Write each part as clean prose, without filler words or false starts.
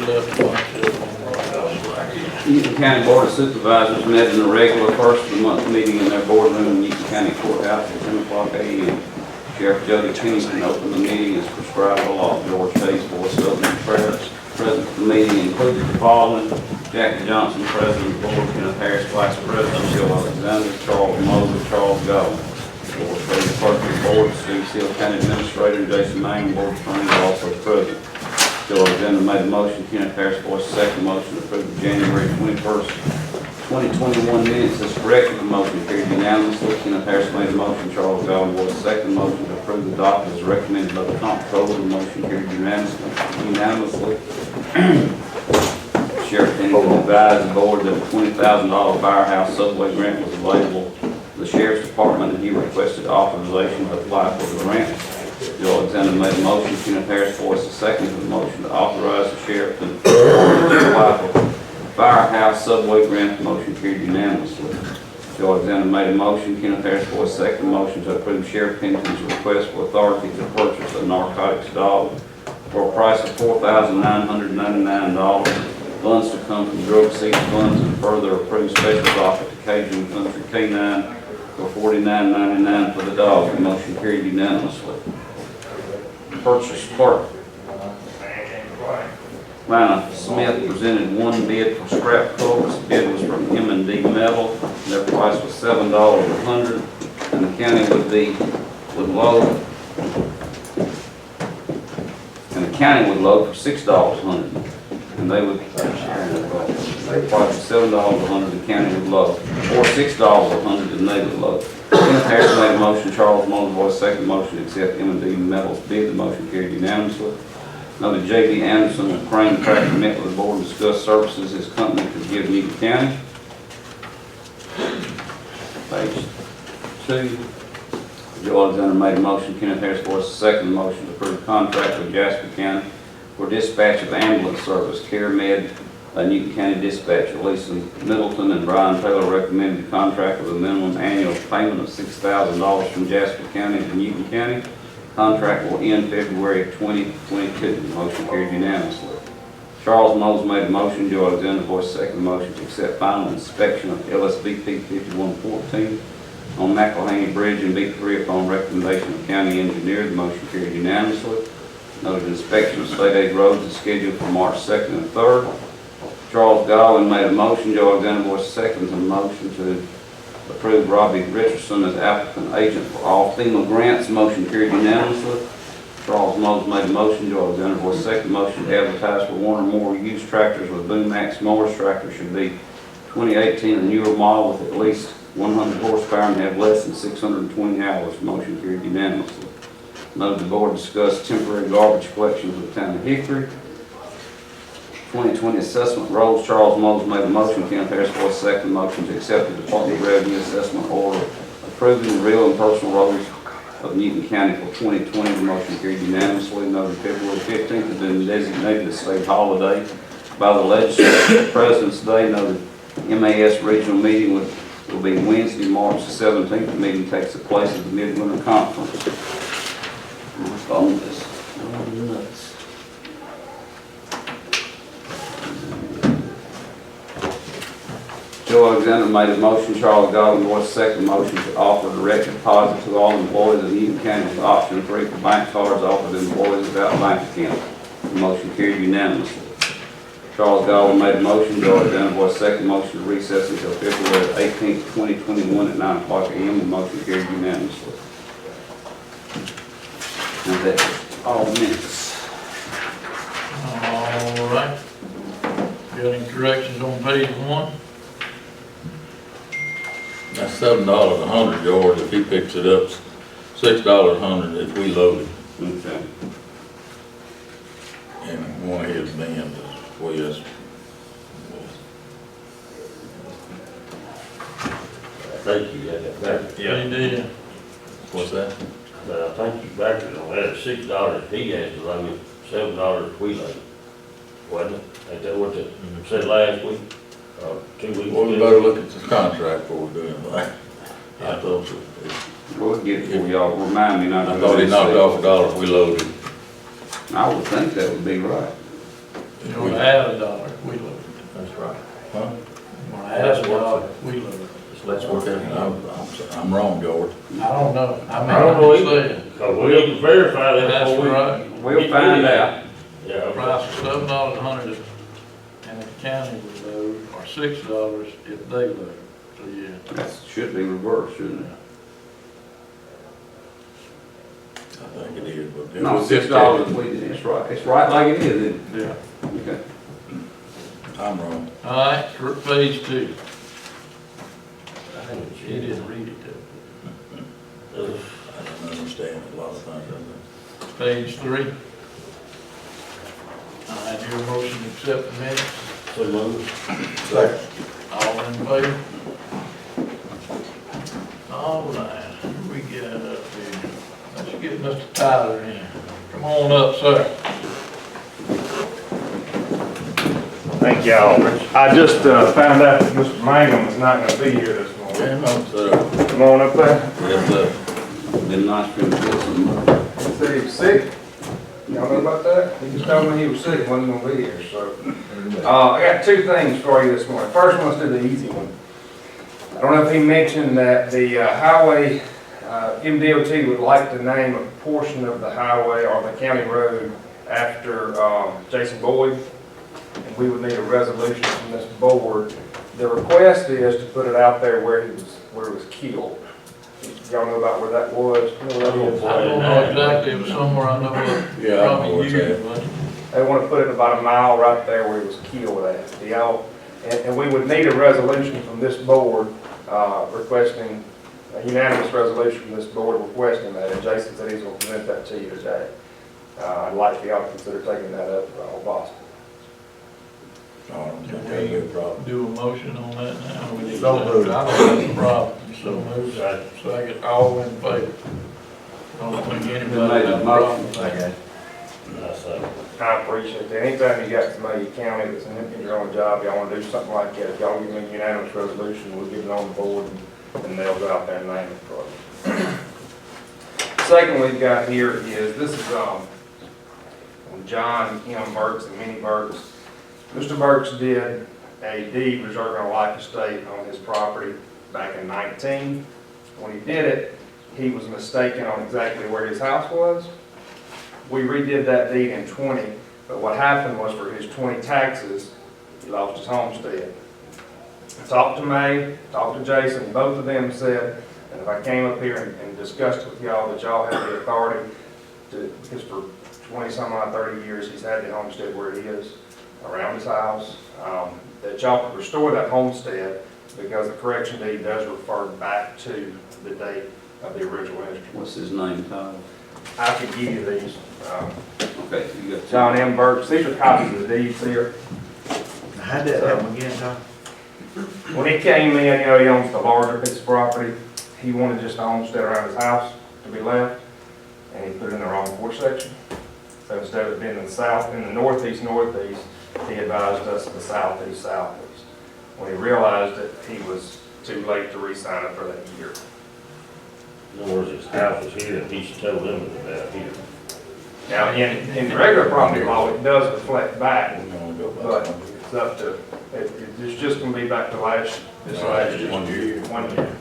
left one. Newton County Board of Supervisors met in the regular first of the month meeting in their boardroom in Newton County Courthouse at 10 o'clock a.m. Sheriff Jody Kingston opened the meeting as prescribed by law. George Hayes, voice opening prayers. Present for the meeting included the following: Jackie Johnson, President of the Board; Kenneth Harris, Vice President; Jill Alexander, Charles Moser, Charles Gowen. Board President, Clerk of the Board, Steve Seal, County Administrator, Jason Manning, Board Attorney, also present. Jill Alexander made a motion. Kenneth Harris voiced the second motion to approve the January 21st, 2021 minutes as corrected. The motion carried unanimously. Kenneth Harris made a motion. Charles Gowen voiced the second motion to approve the docket as recommended by the comptroller. The motion carried unanimously. Sheriff Pennington advised the board that a $20,000 firehouse subway grant was available to the Sheriff's Department, and he requested authorization to apply for the grant. Jill Alexander made a motion. Kenneth Harris voiced the second to the motion to authorize the sheriff to apply for firehouse subway grant. The motion carried unanimously. Jill Alexander made a motion. Kenneth Harris voiced the second motion to approve Sheriff Pennington's request for authority to purchase a narcotics dog for a price of $4,999. Funds to come from drug seized funds, and further approve special docket to Cajun Country K9 for $49.99 for the dog. The motion carried unanimously. Purchase clerk. Lana Smith presented one bid for scrap culverts. The bid was from M&D Metal. Their price was $7 a hundred, and the county would load for $6 a hundred. And they would, they price $7 a hundred, the county would load, or $6 a hundred, and they would load. Kenneth Harris made a motion. Charles Moser voiced second motion to accept M&D Metal's bid. The motion carried unanimously. Noted J.B. Anderson of Crane Tractor met with the board and discussed services his company could give Newton County. Page 2. Joe Alexander made a motion. Kenneth Harris voiced the second motion to approve contract with Jasper County for dispatch of ambulance service. CareMed, Newton County Dispatcher, Lisa Middleton and Brian Taylor recommended the contract with a minimum annual payment of $6,000 from Jasper County to Newton County. Contract will end February of 2022. The motion carried unanimously. Charles Moser made a motion. Joe Alexander voiced the second motion to accept final inspection of LSVP 5114 on McElhaney Bridge and B3 upon recommendation of county engineer. The motion carried unanimously. Noted inspection of state aid roads is scheduled for March 2nd and 3rd. Charles Gowen made a motion. Joe Alexander voiced the second to the motion to approve Robbie Richardson as applicant agent for all FEMA grants. Motion carried unanimously. Charles Moser made a motion. Joe Alexander voiced the second motion to advertise for one or more used tractors with Boom Max mowers. Tractors should be 2018 and newer model with at least 100 horsepower and have less than 620 hours. Motion carried unanimously. Noted the board discussed temporary garbage collections with the town of Hickory. 2020 assessment rolls. Charles Moser made a motion. Kenneth Harris voiced the second motion to accept the Department of Revenue assessment order approving the real and personal rolls of Newton County for 2020. The motion carried unanimously. Noted February 15th has been designated a state holiday by the legislature. President's Day. Noted MAS regional meeting will be Wednesday, March the 17th. The meeting takes the place of the Midwinter Conference. My phone is going nuts. Joe Alexander made a motion. Charles Gowen voiced the second motion to offer direct deposit to all employees of Newton County with option 3 for bank cards offered to employees without bank account. The motion carried unanimously. Charles Gowen made a motion. Joe Alexander voiced the second motion to recess until February 18th, 2021 at 9 o'clock a.m. The motion carried unanimously. And that's all minutes. All right. Got any corrections on page 1? That's $7 a hundred, George, if he picks it up, $6 a hundred if we load it. Okay. And one of his bins is West. Thank you, yeah, that, Yeah. He did. What's that? but I think you backed it on that, $6 he has to load it, $7 we load. Wasn't it? Ain't that what you said last week, 2 weeks ago? Well, we better look at this contract before we do anything. I thought so. We'll get it for y'all, remind me not to. I thought he knocked off $1 if we loaded. I would think that would be right. You want to add a dollar, we look at it. That's right. Huh? You want to add a dollar, we look at it. Let's work out. I'm wrong, George. I don't know. I mean, I don't know I'm just either. saying. Cause we need to verify that That's before we. right. We'll find out. Yeah, okay. Price is $7.00 and the county would load, or $6 if they load. So, yeah. That should be reversed, shouldn't it? I think it is, but. No, $6 if we did, it's right, it's right like it is, isn't Yeah. it? Okay. I'm wrong. All right, page 2. He didn't read it though. I don't understand a lot of things. Page 3. I do a motion to accept the minutes. So moved. Second. All in favor? All right, here we get up here. Let's get Mr. Tyler in. Come on up, sir. Thank y'all. I just found out that Mr. Mangum is not gonna be here this morning. Come on, sir. Come on up there. Yes, sir. Been nice for him to get some money. He said he was sick. Y'all know about that? He just told me he was sick, wasn't gonna be here, so. I got two things for you this morning. First one, let's do the easy one. I don't know if he mentioned that the highway, MDOT would like to name a portion of the highway or the county road after Jason Boyd. And we would need a resolution from this board. The request is to put it out there where he was killed. Y'all know about where that was? You know where that is? I don't know exactly, it was somewhere I know of. Yeah, I know Probably where it's you, at. but They want to put it about a mile right there where he was killed at. Do y'all, and we would need a resolution from this board requesting, a unanimous resolution from this board requesting that. And Jason said he's going to present that to you today. I'd like for y'all to consider taking that up if at all possible. I don't think that'd be a problem. do a motion on that now. We need So to- moved. I don't have a problem. So moved. Second, all in favor. Don't think anybody has a problem with that. That's I appreciate that. Anytime you got somebody in county that's in your own job, y'all want to do something like that, if y'all give me a unanimous resolution, we'll get it on the board and they'll go out there and name it for us. Second we've got here is, this is from John, Kim Burks and Minnie Burks. Mr. Burks did a deed reserving a life estate on his property back in 19. When he did it, he was mistaken on exactly where his house was. We redid that deed in 20, but what happened was for his 20 taxes, he lost his homestead. I talked to May, talked to Jason, both of them said, and if I came up here and discussed with y'all that y'all have the authority to, because for 20 some odd 30 years, he's had the homestead where it is, around his house, that y'all could restore that homestead because the correction deed does refer back to the date of the original instrument. What's his name, Tyler? I could give you these. Okay, so you got. John M. Burks, these are copies of the deeds here. How'd that happen again, Tom? When he came in, you know, he owns the larger piece of property. He wanted just a homestead around his house to be left, and he put it in the wrong porch section. So instead of it being in the south, in the northeast, he advised us of the southeast. When he realized that he was too late to re-sign it for that year. In other words, his house is here, and he should tell them about here. Now, in regular property law, it does reflect back, We're gonna go but back. it's up to, it's just gonna be back to this last year. 1 year. 1 year.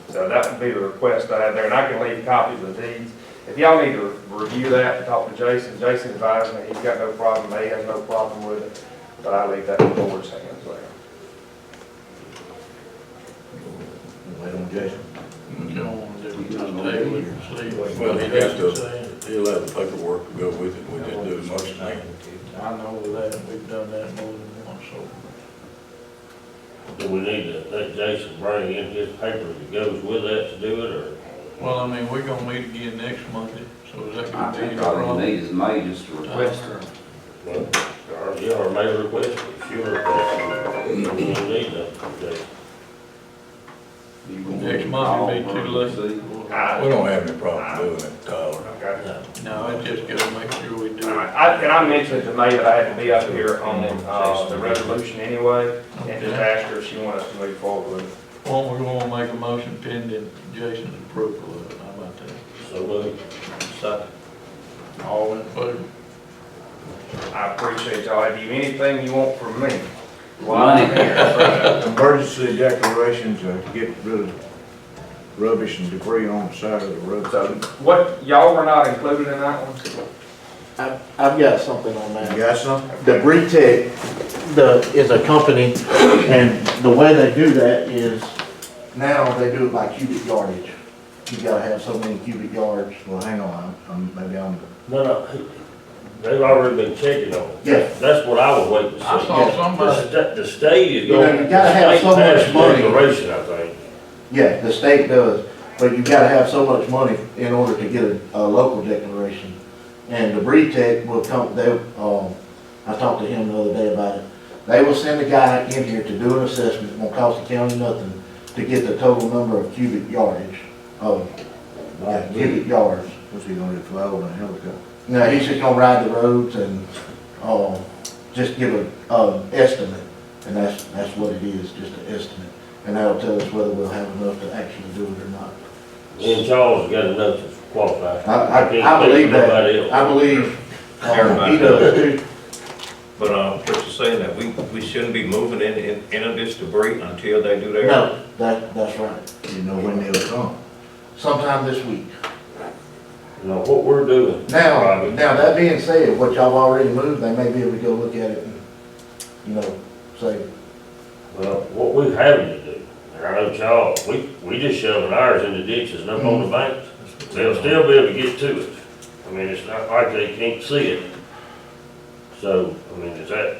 So that would be the request I had there, and I can leave copies of the deeds. If y'all need to review that and talk to Jason, Jason advised me he's got no problem, May has no problem with it, but I leave that in the board's hands there. Wait on Jason. You don't want to do it, You don't just know table it either. and see Well, what he he has has to to, say. he'll have the paperwork to go with it, we just do the motion now. I know that, we've done that more than once, so. Do we need to let Jason bring in his paper that goes with that to do it, or? Well, I mean, we're gonna meet again next Monday, so is that I gonna be think any all you problem? need is May just to request it. Well, or may request it, if you request it, we don't need that, okay. You gonna Next call Monday be her too and see? We don't have any problem doing it, Tyler. Okay. No, I just gotta make sure we do All it. right, and I mentioned to May that I had to be up here on the resolution anyway, and just asked her if she wanted us to move forward with it. Well, we're gonna make a motion pending Jason's approval of it, how about that? So moved. Second. All in favor? I appreciate y'all. Have you anything you want from me? Money. Emergency declarations to get rid of rubbish and debris on the side of the road. So what, y'all were not included in that one? I've got something on You that. got something? The Tech, is a company, and the way they do that is, now they do it by cubic yardage. You gotta have so many cubic yards. Well, hang on, maybe I'm, No, they've already been checking on it. Yeah. That's what I was waiting to I see. saw somebody, The state is You know, going, you gotta have the state so much passed a money. declaration, I think. Yeah, the state does, but you gotta have so much money in order to get a local declaration. And the Tech will come, I talked to him the other day about it. They will send a guy in here to do an assessment, it won't cost the county nothing, to get the total number of cubic yardage, cubic yards. what's he gonna do, fly over in a helicopter? No, he's just gonna ride the roads and, just give a estimate, and that's what it is, just an estimate. And that'll tell us whether we'll have enough to actually do it or not. Me and Charles got enough to qualify. I can't believe speak for that, nobody else. I believe, Everybody he does too. But, Chris is saying that we shouldn't be moving into this debris until they do their. No, that's right, You know when they'll come. sometime this week. You know, what we're doing. Now, Robbie, that being said, what y'all already moved, they may be able to go look at it and, say, Well, what we're having to do, and I know Charles, we just shoving ours in the ditches and up on the banks. They'll still be able to get to it. I mean, it's not like they can't see it. So, I mean, is that,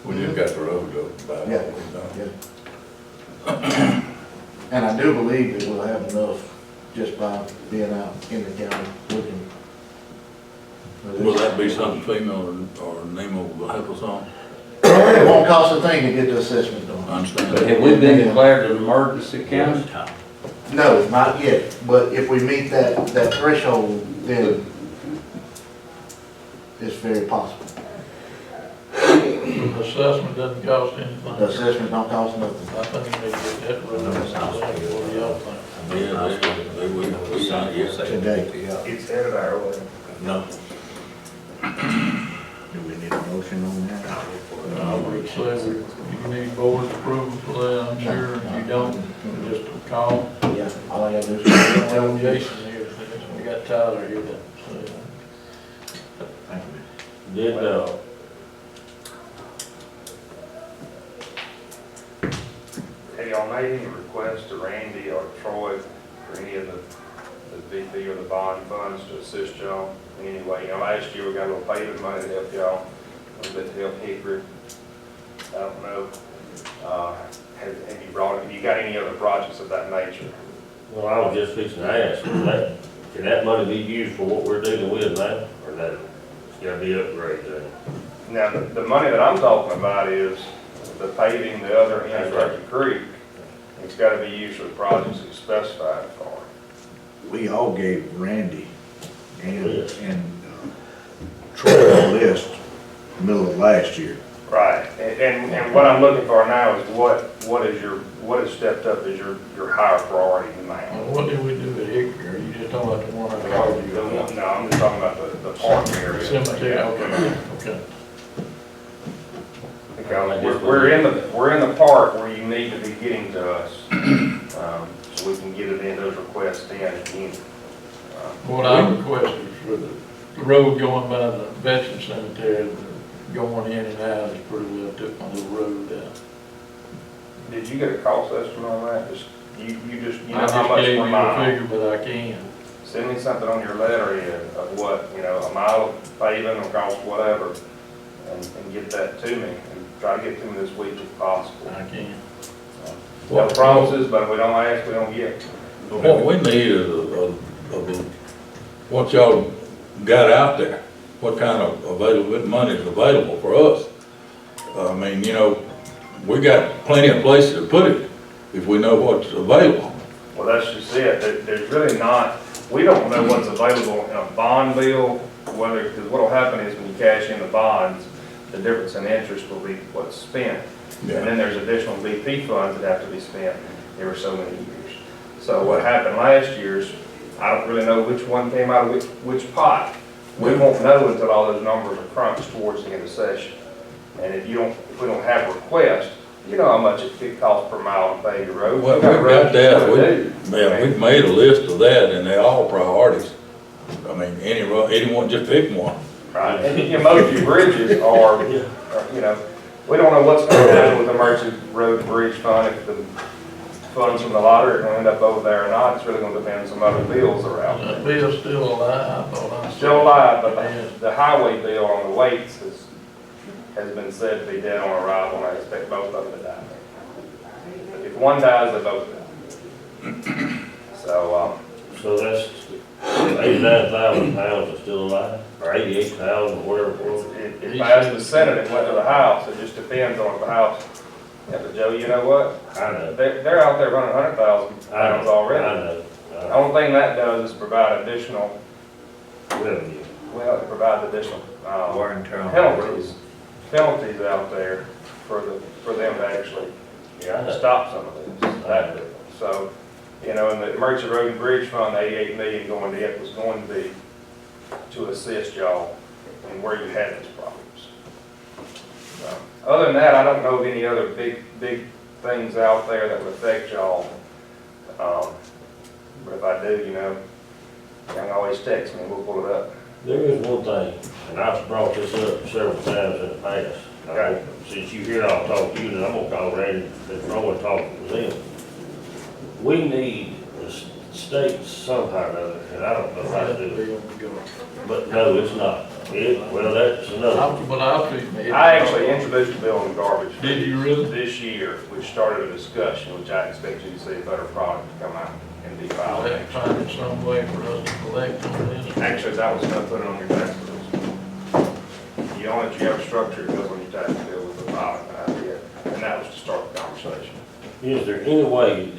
We just got the road open by Yeah. and I do believe that we'll have enough just by being out in the county looking. Will that be something female or Nemo will help us on? It won't cost a thing to get the assessment I done. understand But that. have we been declared an emergency county? No, not yet, but if we meet that threshold, then it's very possible. the assessment doesn't cost The anything. assessment don't cost nothing. I think you need to get that road, what do y'all think? Yeah, we not yet. Today. It's headed our way. No. Do we need a motion on that? I would say that you need board approval for that, I'm sure, if you don't, just a call. Yeah, all I gotta do is. Tell Jason here, we got Tyler here, that, Thank you. did, Have y'all made any requests to Randy or Troy or any of the VP or the bond funds to assist y'all in any way? Last year we got a little paving money to help y'all, a little bit to help Hickory. I don't know. Have you got any other projects of that nature? well, I was just fixing to ask, can that money be used for what we're dealing with now? Or that, it's gotta be upgraded? Now, the money that I'm talking about is the paving the other end of Turkey Creek. It's gotta be used for the projects it's specified for. We all gave Randy and, Yes. Troy a list middle of last year. Right, and what I'm looking for now is what is stepped up as your higher priority demand? what did we do at Hickory? Are you just talking about the one I called you about? No, I'm just talking about the park area. Cemetery, okay. Because we're in the part where you need to be getting to us, so we can get it in, those requests in again. What I requested for the road going by the veteran cemetery, going in and out is pretty well took my little road out. Did you get a cost estimate on that? Just, you I know how just much gave per you a mile? figure, but I can. Send me something on your letter of what, a mile of paving will cost whatever, and get that to me, and try to get to me this week if possible. I can. No promises, but if we don't ask, we don't get. What we need is what y'all got out there, what kind of available money is available for us. I mean, we got plenty of places to put it if we know what's available. Well, that's just it. There's really not, we don't know what's available in a bond bill, because what'll happen is when you cash in the bonds, the difference in interest will be what's spent. And then there's additional VP funds that have to be spent every so many years. So what happened last year is, I don't really know which one came out of which pot, We won't know until all those numbers are crunched towards the end of session. And if we don't have requests, you know how much it costs per mile to pave your road. Well, You we've got roads you that, wanna do. man, we've made a list of that, and they're all priorities. I mean, anyone, just pick one. Right, and you know, most of your bridges are, you know, we don't know what's going to happen with the emergency road and bridge fund, if the funds from the lottery are going to end up over there or not. It's really going to depend on some other bills that are out That there. bill's still alive, I thought I saw. Still alive, but the highway bill on the weights has been said to be dead on arrival, and I expect both of them to die. If one dies, they both die. So that's 89,000 pounds is still alive, or 88,000, whatever it was. It passed the Senate, it went to the House, it just depends on if the House, yeah, but Joe, you know what? I know. They're out there running 100,000 pounds already. I know. The only thing that does is provide additional, Revenue. well, it provides additional, Wear and tear on the road. penalties out there for them to actually Yeah, I know. stop some of this. So, you know, in the emergency road and bridge fund, the 88 million going to it was going to be to assist y'all in where you had these problems. So, other than that, I don't know of any other big things out there that would affect y'all. But if I do, you know, you can always text me and we'll pull it up. There is one thing, and I've brought this up several times in the past. Okay. Since you here, I'll talk to you, and I'm gonna call Randy, and Roy and talk with them. We need the state somehow or other, and I don't know how to do it, but no, it's not. Well, that's another. But I'll treat me. I actually introduced the bill on garbage. Did you really? This year, which started a discussion, which I expect you to see a better product to come out and be filed I'll next year. find some way for us to collect on this. Actually, that was gonna put it on your tax bills. You don't let you have a structure, it goes on your tax bill with the filing idea, and that was to start the conversation. Is there any way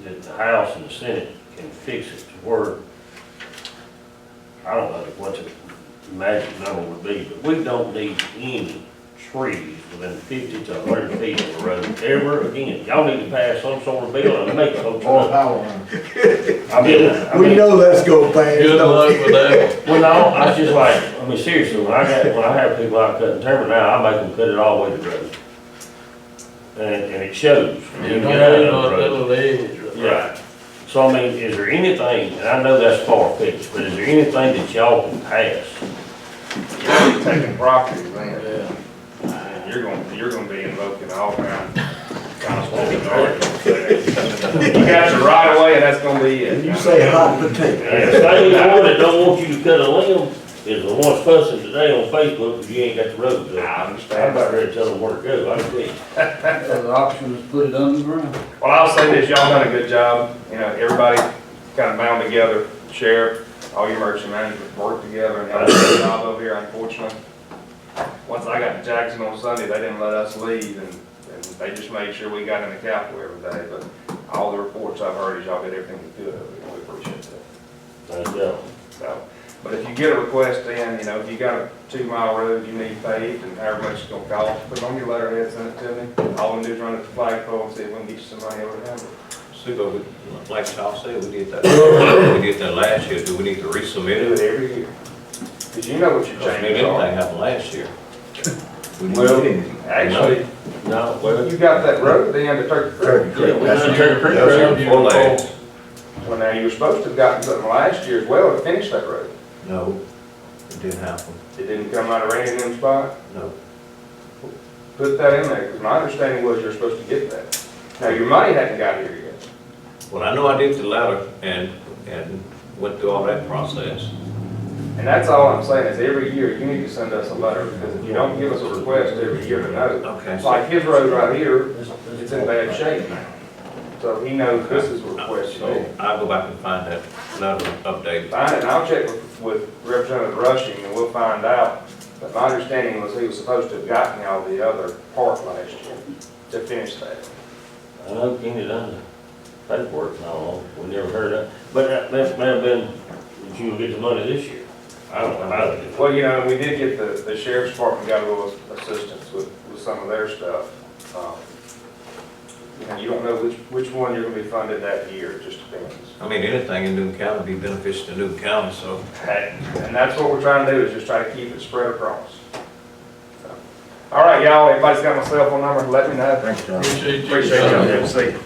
that the House and the Senate can fix it to where, I don't know what the magic number would be, but we don't need any trees within 50 to 100 feet of the road ever again. Y'all need to pass some sort of bill and make some Or sort power line. We know that's gonna pass. Good luck with that. Well, no, I was just like, I mean, seriously, when I have people out cutting timber now, I make them cut it all the way to the road. And it shows. when You you don't get out need of no the road. little edge. Yeah. So I mean, is there anything, and I know that's far-fetched, but is there anything that y'all can pass? You're taking property, man, Yeah. and you're gonna be invoking all kind of arguments. You got your right of way, and that's gonna be it. You say hot potato. And the same board that don't want you to cut a limb is the ones fussing today on Facebook because you ain't got the roads up. I I'm understand. about ready to tell them where to go, I agree. The option is put it underground. Well, I'll say this, y'all done a good job, you know, everybody kind of bound together, sheriff, all your emergency management work together, and y'all did a good job over here, unfortunately. Once I got to Jackson on Sunday, they didn't let us leave, and they just made sure we got in the Capitol every day, but all the reports I've heard is y'all did everything you could, and we appreciate that. Thank you. So, but if you get a request in, you know, if you got a 2-mile road you need paved, and however much it's gonna cost, put it on your letterhead, send it to me. All we do is run it to the flagpole and see if we can get you some money over the number. Super, like Shaw said, we did that last year. Do we need to We resubmit do it? it every year. Cause you know what your Because changes anything are. happened last year. Well, actually, No, well, you got that road at the end of Turkey Creek. yeah, we done Turkey Creek That's Road. year before last. Well, now, you were supposed to have gotten something last year as well to finish that road. No, it didn't happen. It didn't come out of Randy and them spot. No. Put that in there, because my understanding was you're supposed to get that. Now, your money hadn't got here yet. Well, I know I did the letter and went through all that process. And that's all I'm saying, is every year you need to send us a letter, because if you don't give us a request every year to know. Okay. Like his road right here, it's in bad shape now. So he knows this is a request you So need. I'll go back and find that letter updated. Find it, and I'll check with Representative Rushing, and we'll find out. But my understanding was he was supposed to have gotten all the other part last year to finish that. I know Kenny done the paperwork and all, we never heard that, but that may have been that you will get the money this year. I don't know how to do it. Well, you know, we did get the sheriff's department got a little assistance with some of their stuff. You don't know which one you're gonna be funded that year, it just depends. I mean, anything in Newton County would be beneficial to Newton County, so. And that's what we're trying to do, is just try to keep it spread across. So, all right, y'all, everybody's got my cell phone number, let me know. Thanks, John. Appreciate y'all, good to see you.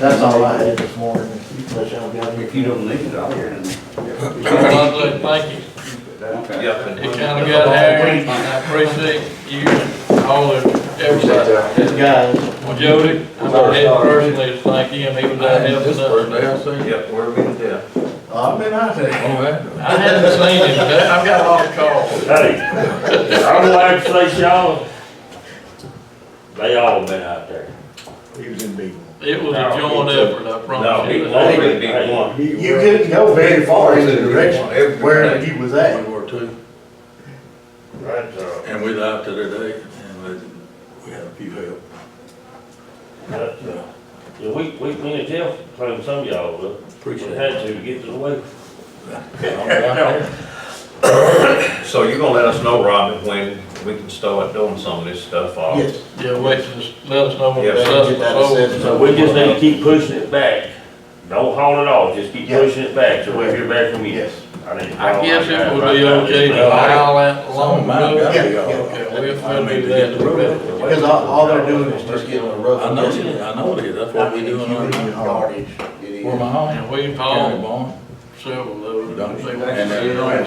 That's all I had this morning. Unless y'all got any- If you don't need it, I'll hear it. Thank you. Okay. Yeah. It kinda got hairy, I appreciate you and all of everybody. Guys, Well, Jody, I'm gonna head personally to thank him, he was out helping This first us. day I seen you. Yep, we're meeting there. I've been out there. Oh, man. I hadn't seen him, but I've got a lot of calls. Hey, I'm glad to say, y'all, they all been out there. He was in Beagle. It was a joint effort, I No, promise he you. won't be one. You couldn't go very far in the direction where he was at. We were too, Right, and we left it today, and we had a few help. yeah, me and Jeff cleaned some of y'all up. We Appreciate had it. to get to the way. I'm down there. So you're gonna let us know, Robin, when we can start doing some of this stuff off? Yes. Yeah, wait, just let us know when Yes, it's sir. up. Get that assessment. So we just need to keep pushing it back. Don't haul it off, just keep Yeah. pushing it back till we hear back from you. Yes. need to I call guess my it guys would right be now. okay to file that along the road. Yeah, yeah. Okay, we'll do that. Because all they're doing is just getting a rough. I know it is, that's what we doing on our Yardage. it Where my is. home? And we County hauled barn. several of those. Don't They you? went And then- sit on and it.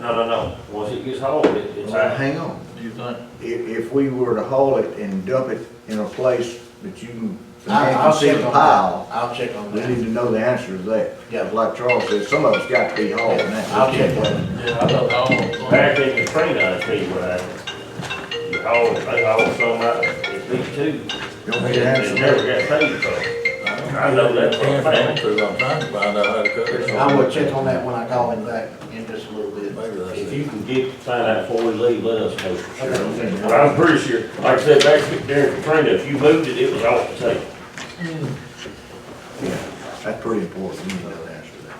No. Once it gets hauled, it's Well, out. hang on. You think? If we were to haul it and dump it in a place that you can I'll see check the on pile, that. I'll check on we need that. to know the answer to that. Yeah. Like Charles said, some of it's got to be hauled and I'll that. check that. Yeah, I thought all. Back in Katrina, I tell you what happened. You haul, they hauled some out, it's big too. Don't need to answer It never that. got paid for. I know that for a fact. I'm trying to find out how to cut it. I will check on that when I call him back in just a little bit. Maybe that's If it. you can find out before we leave, let us know. Okay. But I'm pretty sure, like I said, back during Katrina, if you moved it, it was off the table. Yeah, that's pretty important. You need to know the answer to that.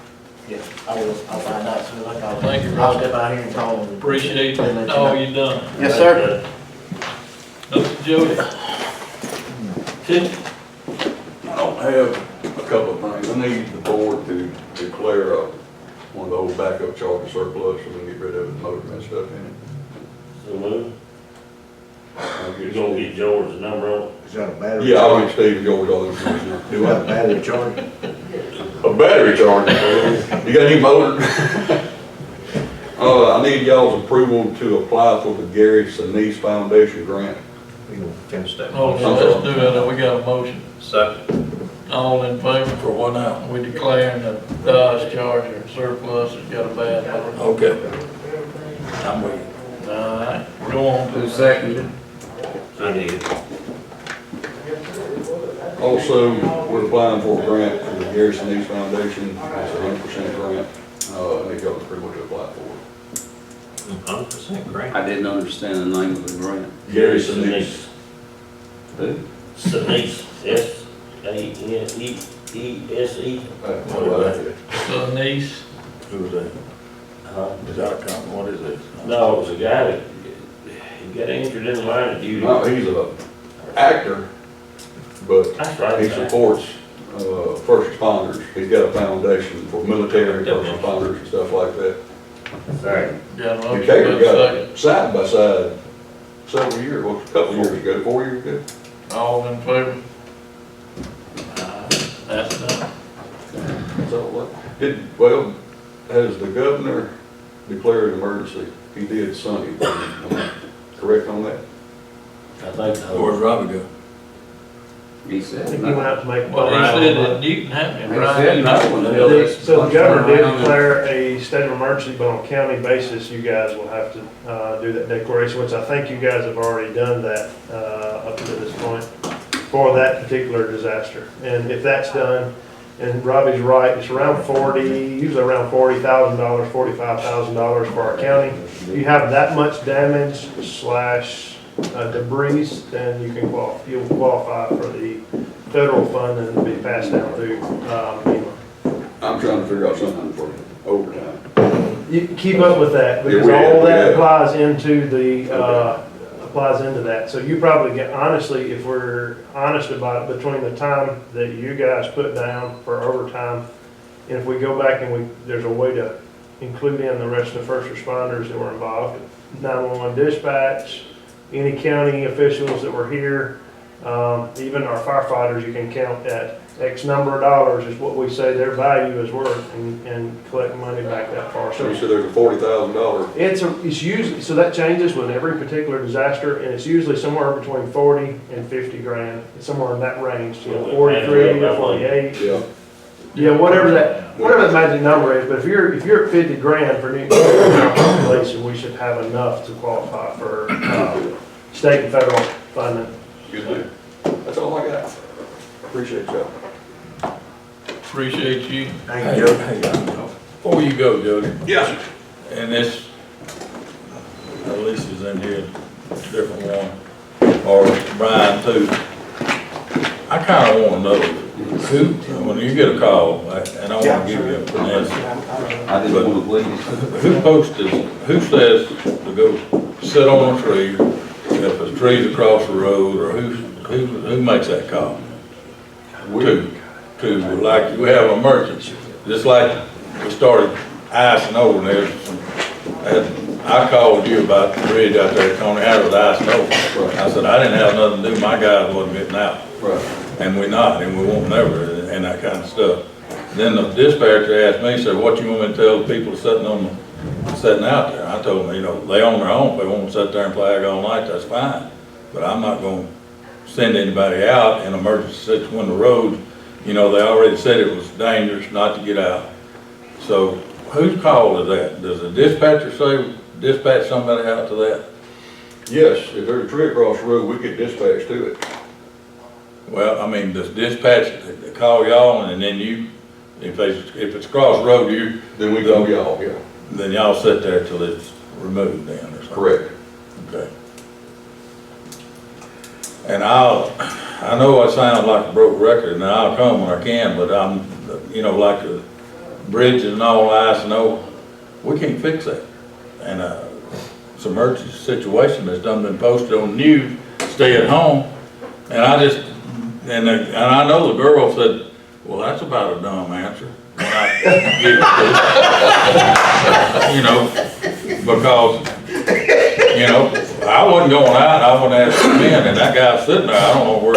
Yes, I will. I'll find out as soon as I call him. Thank you, I'll Rob. step out here and call him. Appreciate And let you all know. you done. Yes, sir. Mr. Jody. Tim? I don't have a couple of things. I need the board to declare one of the old backup charter surplus so we can get rid of the motor and stuff in it. So move. I'll You're get gonna Steve. get George's number on it. Is that a battery? Yeah, I'll charge? get Steve and George all the information. Do you have a battery charger? A battery charger. You got any motor? I need y'all's approval to apply for the Sinise Foundation grant. We gonna Finish that. Oh, motion. let's do it. We got a motion. Second. All in favor? For what now? We declaring the Dodge Charger surplus has got a bad motor. Okay. I'm waiting. All right, go on. Who seconded? I did. Also, we're applying for a grant for the Garrison Foundation. It's a 100% grant. I need y'all's approval to apply for it. 100% great. I didn't understand the name of the grant. Sinise. Who? Sinise, S-A-N-E-E-S-E. The niece. Who's that? Huh? Is that a company? What is it? No, it was a guy that, he got injured in the line of duty. No, he's a actor, but That's right. he supports first responders. He's got a foundation for military first responders and stuff like that. Sorry. Got a And motion, Cater got a got second. it side by side several years, well, a couple years ago, 4 years ago. All in favor? That's done. So, well, has the governor declared an emergency? He did Sunday. Am I correct on that? I think so. Where's Robbie go? He said. He went out to make. Well, he said that Newton happened, He right? said no one. So the governor did declare a state of emergency, but on a county basis, you guys will have to do that declaration, which I think you guys have already done that up to this point for that particular disaster. And if that's done, and Robbie's right, it's around usually around $40,000, $45,000 for our county. If you have that much damage / debris, then you'll qualify for the federal fund and be passed down through FEMA. I'm trying to figure out something for overtime. You keep up with that, because Yeah, all that yeah. applies into the applies into that. So you probably get, honestly, if we're honest about it, between the time that you guys put down for overtime, and if we go back and there's a way to include in the rest of the first responders that were involved, 911 dispatch, any county officials that were here, even our firefighters, you can count at X number of dollars is what we say their value is worth, and collect money back that far. So So you said there's a $40,000. it's usually, so that changes with every particular disaster, and it's usually somewhere between 40 and 50 grand. It's somewhere in that range, 43 to 48. Yeah. Yeah, whatever that magic number is, but if you're at 50 grand for Newton County population, we should have enough to qualify for, state and federal funding. Good deal. That's all I got. Appreciate y'all. Appreciate you. Thank you, Joe. Hey, before you go, Jody, Yes. and this, Lisa's in here, different one, or Brian too. I kinda wanna know who, when you get a call, and I wanna give you a finesse, I just want to please. who posted, who says to go sit on a tree if a tree's across the road, or who makes that call? To, like, we have an emergency, just like we started icing over there. And I called you about the bridge out there at Coney Hatch with icing over. I said, I didn't have nothing to do, my guys wasn't getting out. Right. And we not, and we won't never, and that kind of stuff. Then the dispatcher asked me, said, what you want me to tell the people sitting out there? I told them, you know, they own their own, if they want to sit there and flag all night, that's fine. But I'm not gonna send anybody out in emergency situations when the roads, you know, they already said it was dangerous not to get out. So whose call is that? Does the dispatcher say, dispatch somebody out to that? Yes, if there's a tree across the road, we get dispatched to it. Well, I mean, does dispatch call y'all and then you, if it's across the road, Then we call y'all, yeah. then y'all sit there till it's removed then or something? Correct. Okay. And I know I sound like a broke record, and I'll come when I can, but I'm, you know, like the bridges and all ice and all, we can't fix that. And, it's an emergency situation that's done been posted on the news, stay at home. And and I know the girl said, well, that's about a dumb answer. When I give it to, you know, because, you know, I wasn't going out, I wasn't asking men, and that guy sitting there, I don't know who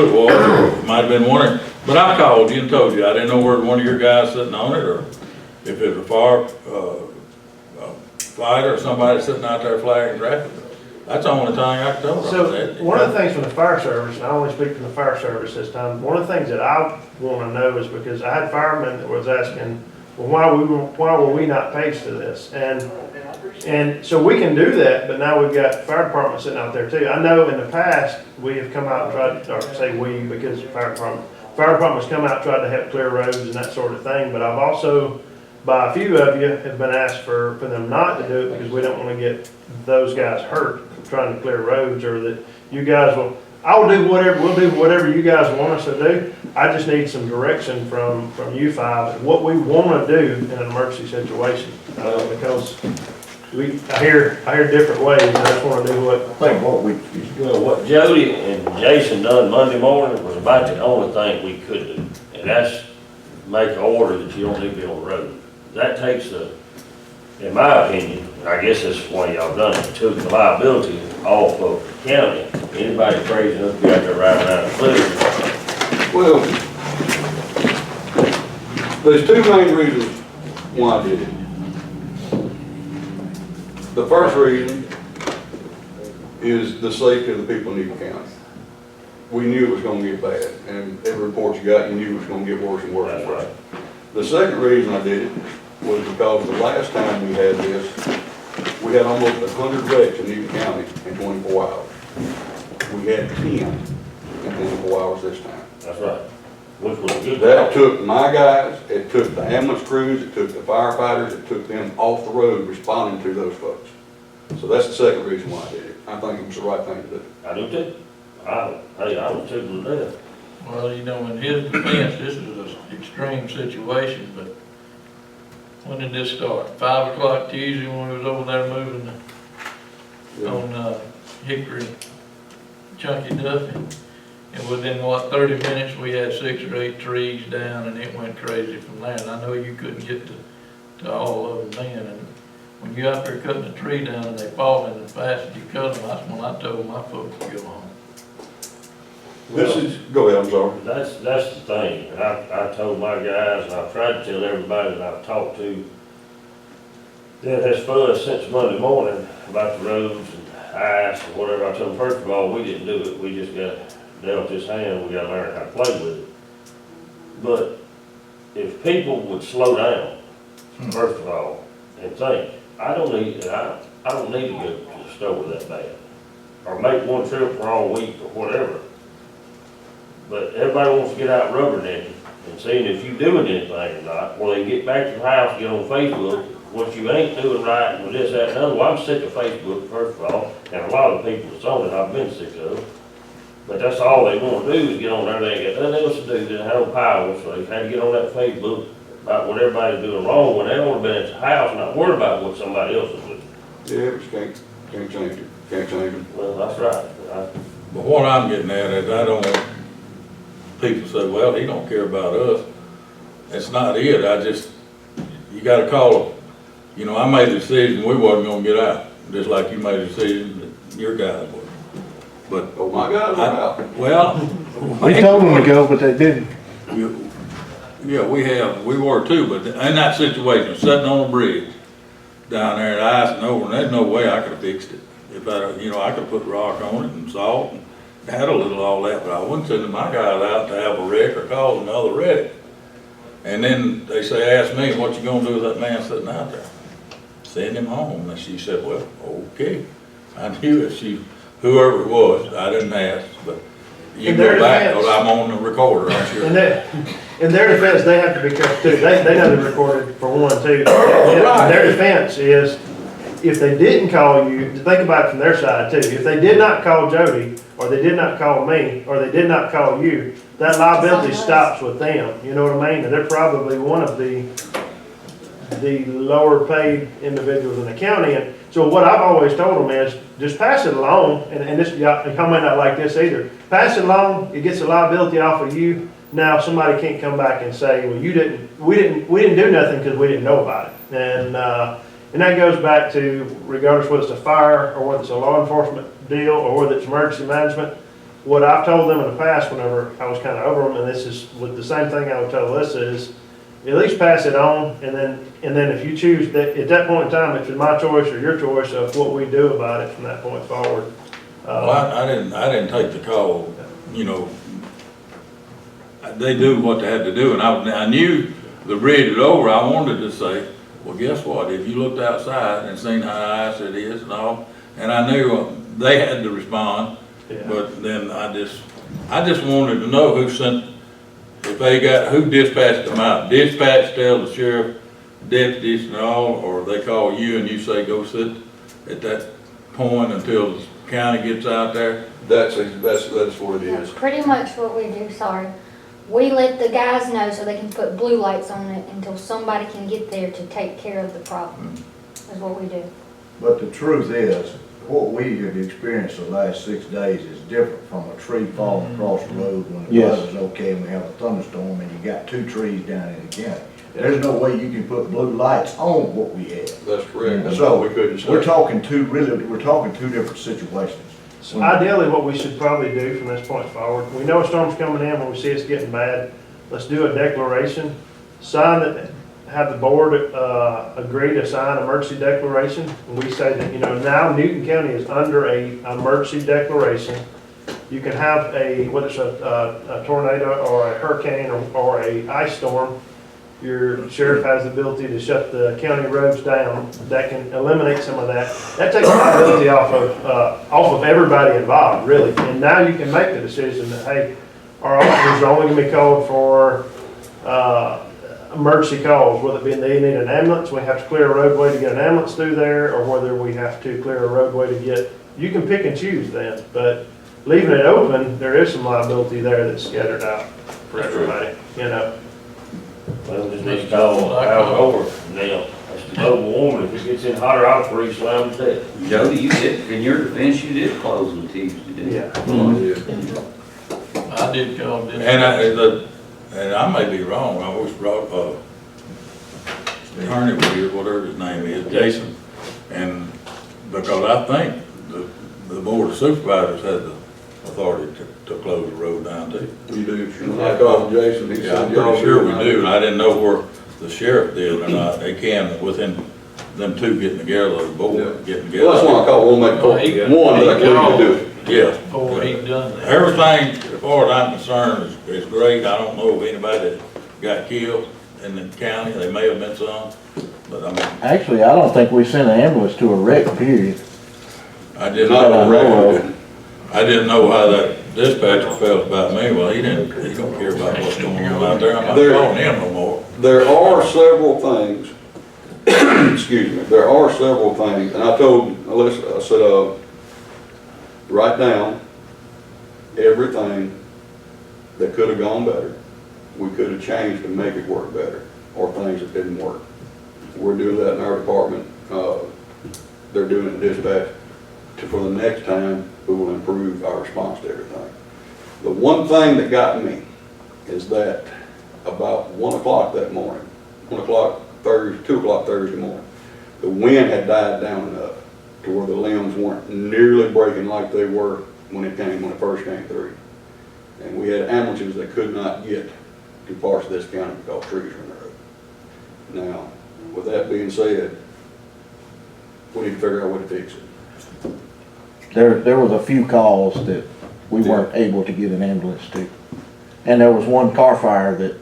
it was, it might have been one of, but I called you and told you, I didn't know where one of your guys sitting on it, or if it was a fighter or somebody sitting out there flagging traffic. That's the only thing I can tell about that. So, one of the things from the fire service, and I only speak from the fire service this time, one of the things that I wanna know is, because I had firemen that was asking, well, why were we not paid to this? And so we can do that, but now we've got fire department sitting out there too. I know in the past, we have come out and tried, or say we, because fire department's come out and tried to help clear roads and that sort of thing, but I've also, by a few of you, have been asked for them not to do it because we don't wanna get those guys hurt trying to clear roads, or that you guys will, we'll do whatever you guys want us to do. I just need some direction from you five, what we wanna do in an emergency situation, because I hear different ways, and I just wanna do what. I think Well, what Jody and Jason done Monday morning was about the only thing we could do, and that's make an order that you don't need to be on the road. That takes in my opinion, and I guess that's why y'all done it, took the liability off of the county. Anybody crazy enough to be out there riding out of clear. Well, there's two main reasons why I did it. The first reason is the safety of the people in Newton County. We knew it was gonna get bad, and every report you got, you knew it was gonna get worse and worse and worse. The second reason I did it was because the last time we had this, we had almost 100 wrecks in Newton County in 24 hours. We had 10 in 24 hours this time. That's right. Which was a good. That took my guys, it took the ambulance crews, it took the firefighters, it took them off the road responding to those folks. So that's the second reason why I did it. I think it was the right thing to do. I do too. I was too to death. Well, you know, in his defense, this is an extreme situation, but when did this start? 5 o'clock Tuesday when we was over there moving on, Hickory, Chunky Duffy. And within, 30 minutes, we had 6 or 8 trees down, and it went crazy from there. And I know you couldn't get to all of them then. And when you're out there cutting a tree down and they fall in, as fast as you cut them, that's when I told my folks to go home. This is, go ahead, I'm sorry. That's the thing, and I told my guys, and I've tried to tell everybody that I've talked to that has fussed since Monday morning about the roads and ice and whatever. I told them, first of all, we didn't do it, we just got dealt this hand, we gotta learn how to play with it. But if people would slow down, first of all, and think, I don't need to go to the store that bad, or make one trip for all week or whatever. But everybody wants to get out rubbernecking and seeing if you doing anything or not, or they get back to the house, get on Facebook, what you ain't doing right, with this, that, and other. Well, I'm sick of Facebook, first of all, and a lot of people that's on it, I've been sick of. But that's all they want to do is get on there, they ain't got nothing else to do than have power, so they've had to get on that Facebook about what everybody's doing wrong, when they ought to have been at the house, not worried about what somebody else is doing. Yeah, but you can't change it, can't change it. Well, that's right. But what I'm getting at is I don't want people to say, well, he don't care about us. That's not it. You gotta call, I made a decision we wasn't gonna get out, just like you made a decision that your guys would. But, Oh, my guys are out. well. We told them to go, but they didn't. Yeah, we were too, but in that situation, sitting on a bridge down there at ice and over, and there's no way I could have fixed it. If I could put rock on it and salt and had a little all that, but I wouldn't send my guys out to have a wreck or cause another wreck. And then they ask me, what you gonna do with that man sitting out there? Send him home. And she said, well, okay. I knew whoever it was, I didn't ask, but you can go back, because I'm on the recorder, I'm sure. In their defense, they have to be careful too. They know they're recorded for one, too. Right. Their defense is, if they didn't call you, to think about it from their side too, if they did not call Jody, or they did not call me, or they did not call you, that liability stops with them, you know what I mean? And they're probably one of the lower paid individuals in the county. And so what I've always told them is, just pass it along, and this, y'all might not like this either, pass it along, it gets the liability off of you. Now somebody can't come back and say, well, we didn't do nothing because we didn't know about it. And that goes back to, regardless whether it's a fire or whether it's a law enforcement deal or whether it's emergency management, what I've told them in the past whenever I was kind of over them, and this is with the same thing I would tell Alyssa, is at least pass it on, and then if you choose that, at that point in time, it's my choice or your choice of what we do about it from that point forward. Well, I didn't take the call, they do what they had to do, and I knew the bridge was over. I wanted to say, well, guess what, if you looked outside and seen how ice it is and all, and I knew they had to respond, Yeah. but then I just wanted to know who who dispatched them out. Dispatch tell the sheriff, deputies and all, or they call you and you say, go sit at that point until the county gets out there? That's what it is. That's pretty much what we do, sorry. We let the guys know so they can put blue lights on it until somebody can get there to take care of the problem, is what we do. But the truth is, what we have experienced the last 6 days is different from a tree falling across the road when the Yes. weather's okay and we have a thunderstorm and you got 2 trees down in the county. There's no way you can put blue lights on what we have. That's correct. That's So, what we couldn't say. we're talking two different situations. So ideally, what we should probably do from this point forward, we know a storm's coming in, when we see it's getting bad, let's do a declaration, sign it, have the board agree to sign an emergency declaration. And we say that, now Newton County is under a emergency declaration. You can have whether it's a tornado or a hurricane or a ice storm, your sheriff has the ability to shut the county roads down. That can eliminate some of that. That takes liability off of everybody involved, really. And now you can make the decision that, hey, our officers are only going to be called for emergency calls, whether it be they need an ambulance, we have to clear a roadway to get an ambulance through there, or whether we have to clear a roadway to get, you can pick and choose then. But leaving it open, there is some liability there that's scattered out for everybody, Well, just need to call Al over now, that's global warming, if it gets in hotter, I'll freeze slam to death. Jody, you did, in your defense, you did close on Tuesday, didn't you? Yeah. I did call this. And I may be wrong, I always brought, attorney was here, whatever his name is, Jason. And because I think the board of supervisors had the authority to close the road down too. You do, I called Jason, he Yeah, said. I'm y'all pretty sure we it. do, and I didn't know where the sheriff did or not. They can, within them two getting together, the board getting together. Well, that's why I called, we'll make one, that I couldn't do it. Yeah. Before he done that. Everything, as far as I'm concerned, is great. I don't know of anybody that got killed in the county. There may have been some, but I mean, Actually, I don't think we sent an ambulance to a wreck, period. I didn't Not know. on record. I didn't know how that dispatcher felt about me. Well, he don't care about what's going on out there. I'm not calling him no more. There are several things, excuse me, there are several things, and I told Alyssa, I said, write down everything that could have gone better. We could have changed to make it work better, or things that didn't work. We're doing that in our department. They're doing it in dispatch. For the next time, we will improve our response to everything. The one thing that got me is that about 1 o'clock that morning, 2 o'clock Thursday morning, the wind had died down enough to where the limbs weren't nearly breaking like they were when it first came through. And we had ambulances that could not get to parts of this county because trees were in the road. Now, with that being said, we need to figure out a way to fix it. There was a few calls that we weren't able to get an ambulance to. And there was one car fire that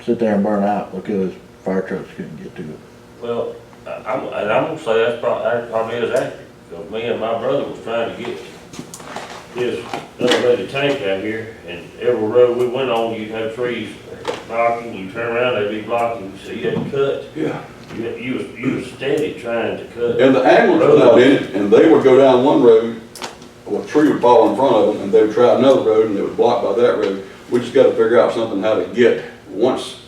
sit there and burn out because fire trucks couldn't get to it. Well, I'm gonna say that probably is accurate, because me and my brother was trying to get his elevated tank out here, and every road we went on, you'd have trees blocking, you turn around, they'd be blocking, so you had to cut. Yeah. You was steady trying to cut. And the ambulance was not in it, and they would go down one road, well, a tree would fall in front of them, and they would try another road, and it was blocked by that road. We just gotta figure out something how to get, once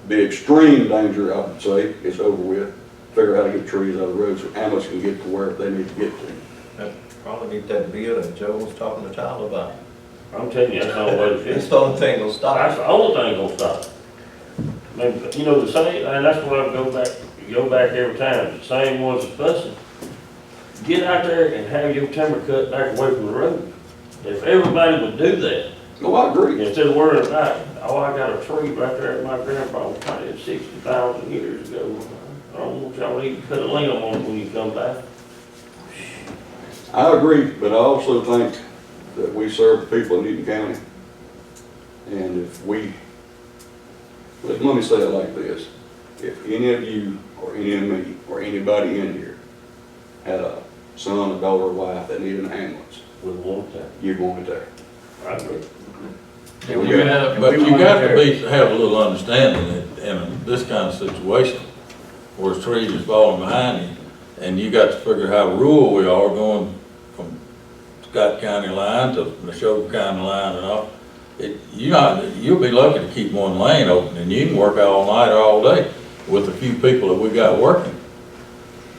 the extreme danger, I would say, is over with, figure out how to get trees out of the road so ambulance can get to where they need to get to. Probably need that bid that Joe was talking to Tyler about. I'm telling you, that's the only way to fix It's it. the only thing that'll stop That's it. the only thing gonna stop it. I mean, you know, the same, and that's where I go back every time, the same ones that's fussing. Get out there and have your timber cut back away from the road. If everybody would do that, Oh, I agree. instead of worrying about, oh, I got a tree right there that my grandpa planted 60,000 years ago. I don't want y'all to even put a limb on it when you come back. I agree, but I also think that we serve the people of Newton County. And if we, let me say it like this, if any of you, or any of me, or anybody in here had a son, a daughter, or wife that needed an ambulance, With one time. you'd want it there. I agree. Yeah, we have- But we you want got to there. have a little understanding that in this kind of situation, where trees is falling behind you, and you got to figure how rural we are going from Scott County line to Neshoba County line and all. You'll be lucky to keep one lane open, and you can work all night or all day with the few people that we got working.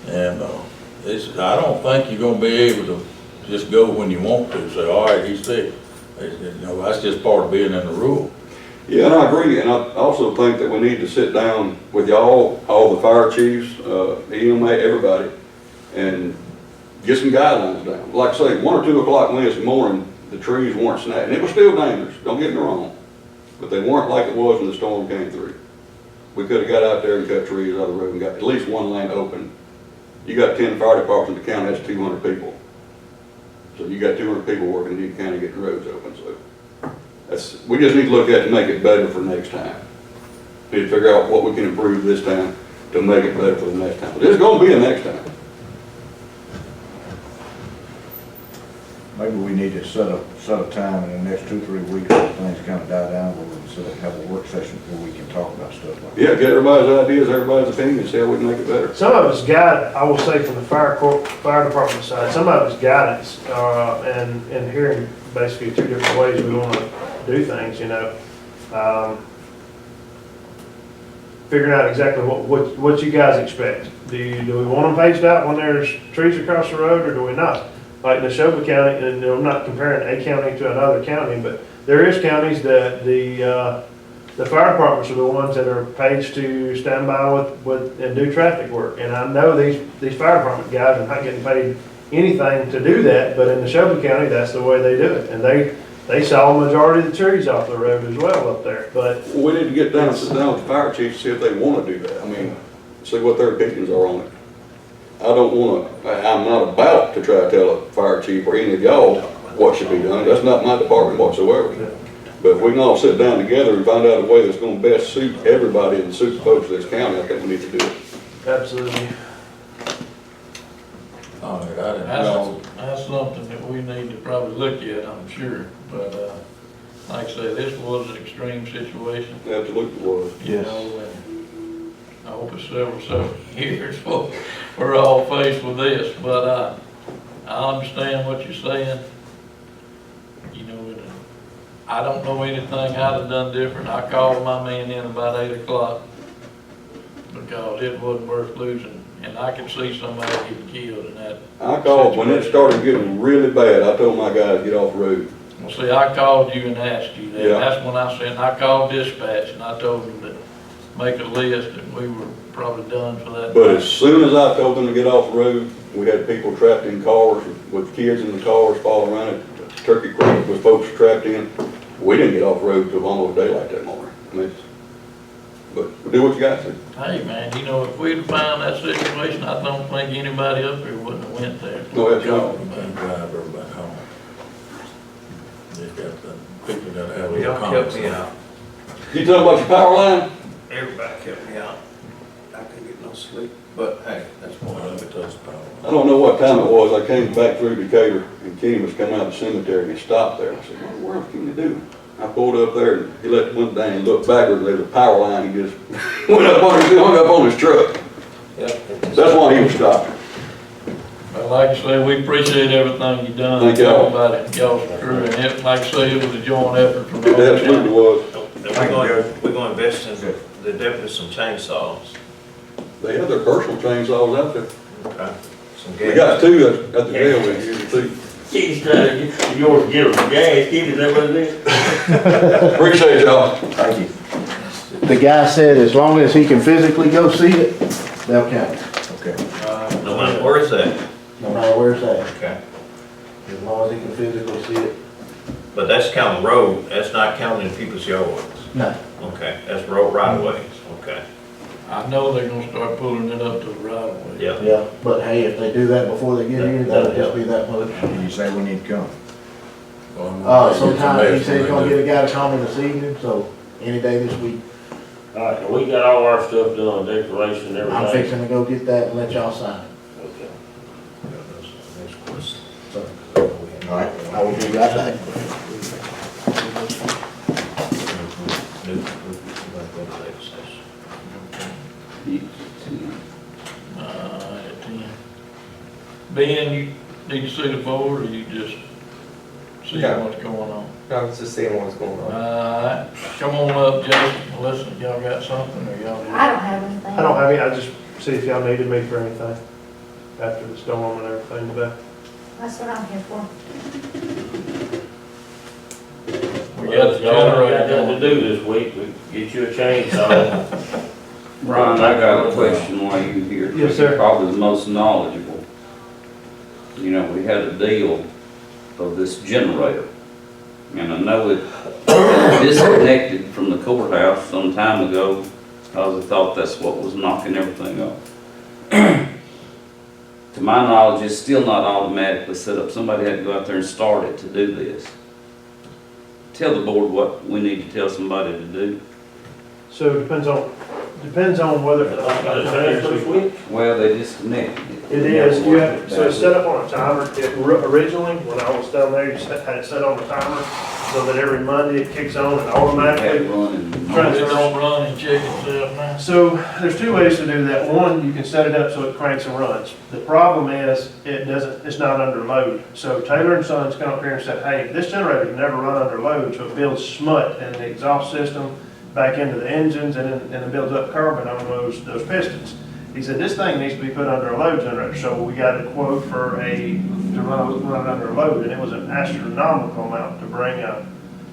And, I don't think you're gonna be able to just go when you want to, say, all right, he's sick. That's just part of being in the rural. Yeah, and I agree, and I also think that we need to sit down with y'all, all the fire chiefs, EMA, everybody, and get some guidelines down. Like I say, 1 or 2 o'clock Wednesday morning, the trees weren't snapping. It was still dangerous, don't get me wrong, but they weren't like it was when the storm came through. We could have got out there and cut trees out of the road and got at least one lane open. You got 10 fire departments in the county, that's 200 people. So you got 200 people working in Newton County getting roads open, so. We just need to look at it to make it better for next time. Need to figure out what we can improve this time to make it better for the next time. There's gonna be a next time. Maybe we need to set a time in the next 2 or 3 weeks when things kind of die down, where we can have a work session where we can talk about stuff like that. Yeah, get everybody's ideas, everybody's opinions, see how we can make it better. Some of it's I will say from the fire department side, some of it's guidance, and hearing basically 2 different ways we want to do things, you know. figuring out exactly what you guys expect. Do we want them paged out when there's trees across the road, or do we not? Like in Neshoba County, and I'm not comparing a county to another county, but there is counties that the fire departments are the ones that are paid to stand by with and do traffic work. And I know these fire department guys are not getting paid anything to do that, but in Neshoba County, that's the way they do it. And they saw a majority of the trees off the road as well up there, but. We need to get down and sit down with the fire chief to see if they wanna do that. I mean, see what their opinions are on it. I don't wanna, I'm not about to try to tell a fire chief or any of y'all what should be done. That's not my department whatsoever. But if we can all sit down together and find out a way that's gonna best suit everybody and suit the folks of this county, I think we need to do it. Absolutely. All right, I didn't know. That's something that we need to probably look at, I'm sure, but, like I say, this was an extreme situation. Absolutely was. You know, and I hope it's several years before we're all faced with this, but, I understand what you're saying. You know, I don't know anything I'd have done different. I called my man in about 8 o'clock because it wasn't worth losing, and I could see somebody getting killed in that. I called, when it started getting really bad, I told my guys, get off the road. Well, see, I called you and asked you that. Yeah. That's when I said, I called dispatch and I told them to make a list, and we were probably done for that. But as soon as I told them to get off the road, we had people trapped in cars with kids in the cars following around at Turkey Creek with folks trapped in. We didn't get off the road till almost daylight that morning. I mean, but do what you got to. Hey, man, you know, if we'd have found that situation, I don't think anybody up there wouldn't have went there. No, absolutely. And drive everybody home. They got the people that have. Well, y'all kept me out. You talking about your power line? Everybody kept me out. I couldn't get no sleep. But hey, that's one of it. I don't know what time it was. I came back through Decatur and Kenny was coming out of the cemetery and he stopped there. I said, what in the world can you do? I pulled up there and he let the window down and looked backwards and there was a power line. He just went up on his, hung up on his truck. That's why he was stopped. But like I say, we appreciate everything you've done. Thank y'all. Everybody, y'all's crew, and it, like I say, it was a joint effort from all It the absolutely county. was. And we're going to invest in the deputies some chainsaws. They had their personal chainsaws out there. Okay. Some We gas. got two at the jail with you, too. Kenny's trying to get yours, give them gas, Kenny, is that what it is? Appreciate y'all. Thank you. The guy said as long as he can physically go see it, they'll count it. Okay. No matter where it's at. No matter where it's at, Okay. as long as he can physically see it. But that's counting road, that's not counting people's yards. No. Okay, that's road right of ways, okay. I know they're gonna start pulling it up to the right of way. Yeah. Yeah, but hey, if they do that before they get here, that'll just be that much. Did you say we need to come? Sometime he said he's gonna get a guy to call me this evening, so any day this week. All right, and we got all our stuff done, declaration and everything. I'm fixing to go get that and let y'all sign it. Okay. All right, I will be right back. At 10. Ben, you need to see the board, or you just see Yeah. what's going on? I was just seeing what's going on. Alright, come on up, Jason, listen, y'all got something, or y'all? I don't have anything. I don't have any, I just see if y'all needed me for anything after the storm and everything today. That's what I'm here for. We got the Y'all ain't got generator nothing to going. do this week, we get you a chainsaw. Brian, I got a question while you're here. Yes, sir. You're probably the most knowledgeable. You know, we had a deal of this generator. And I know it disconnected from the courthouse some time ago because I thought that's what was knocking everything up. To my knowledge, it's still not automatically set up. Somebody had to go out there and start it to do this. Tell the board what we need to tell somebody to do. So it depends on whether. Got a transfer switch? Well, they disconnected it. It is, you have, so it's set up on a timer. Originally, when I was down there, you had it set on a timer so that every Monday it kicks on and Had it automatically. running. It don't run and check itself now. So there's two ways to do that. One, you can set it up so it cranks and runs. The problem is it's not under load. So Taylor and Sons come up here and said, hey, this generator can never run under load, so it builds smut in the exhaust system back into the engines and it builds up carbon on those pistons. He said, this thing needs to be put under a load generator, so we got a quote to run it under a load, and it was an astronomical amount to bring a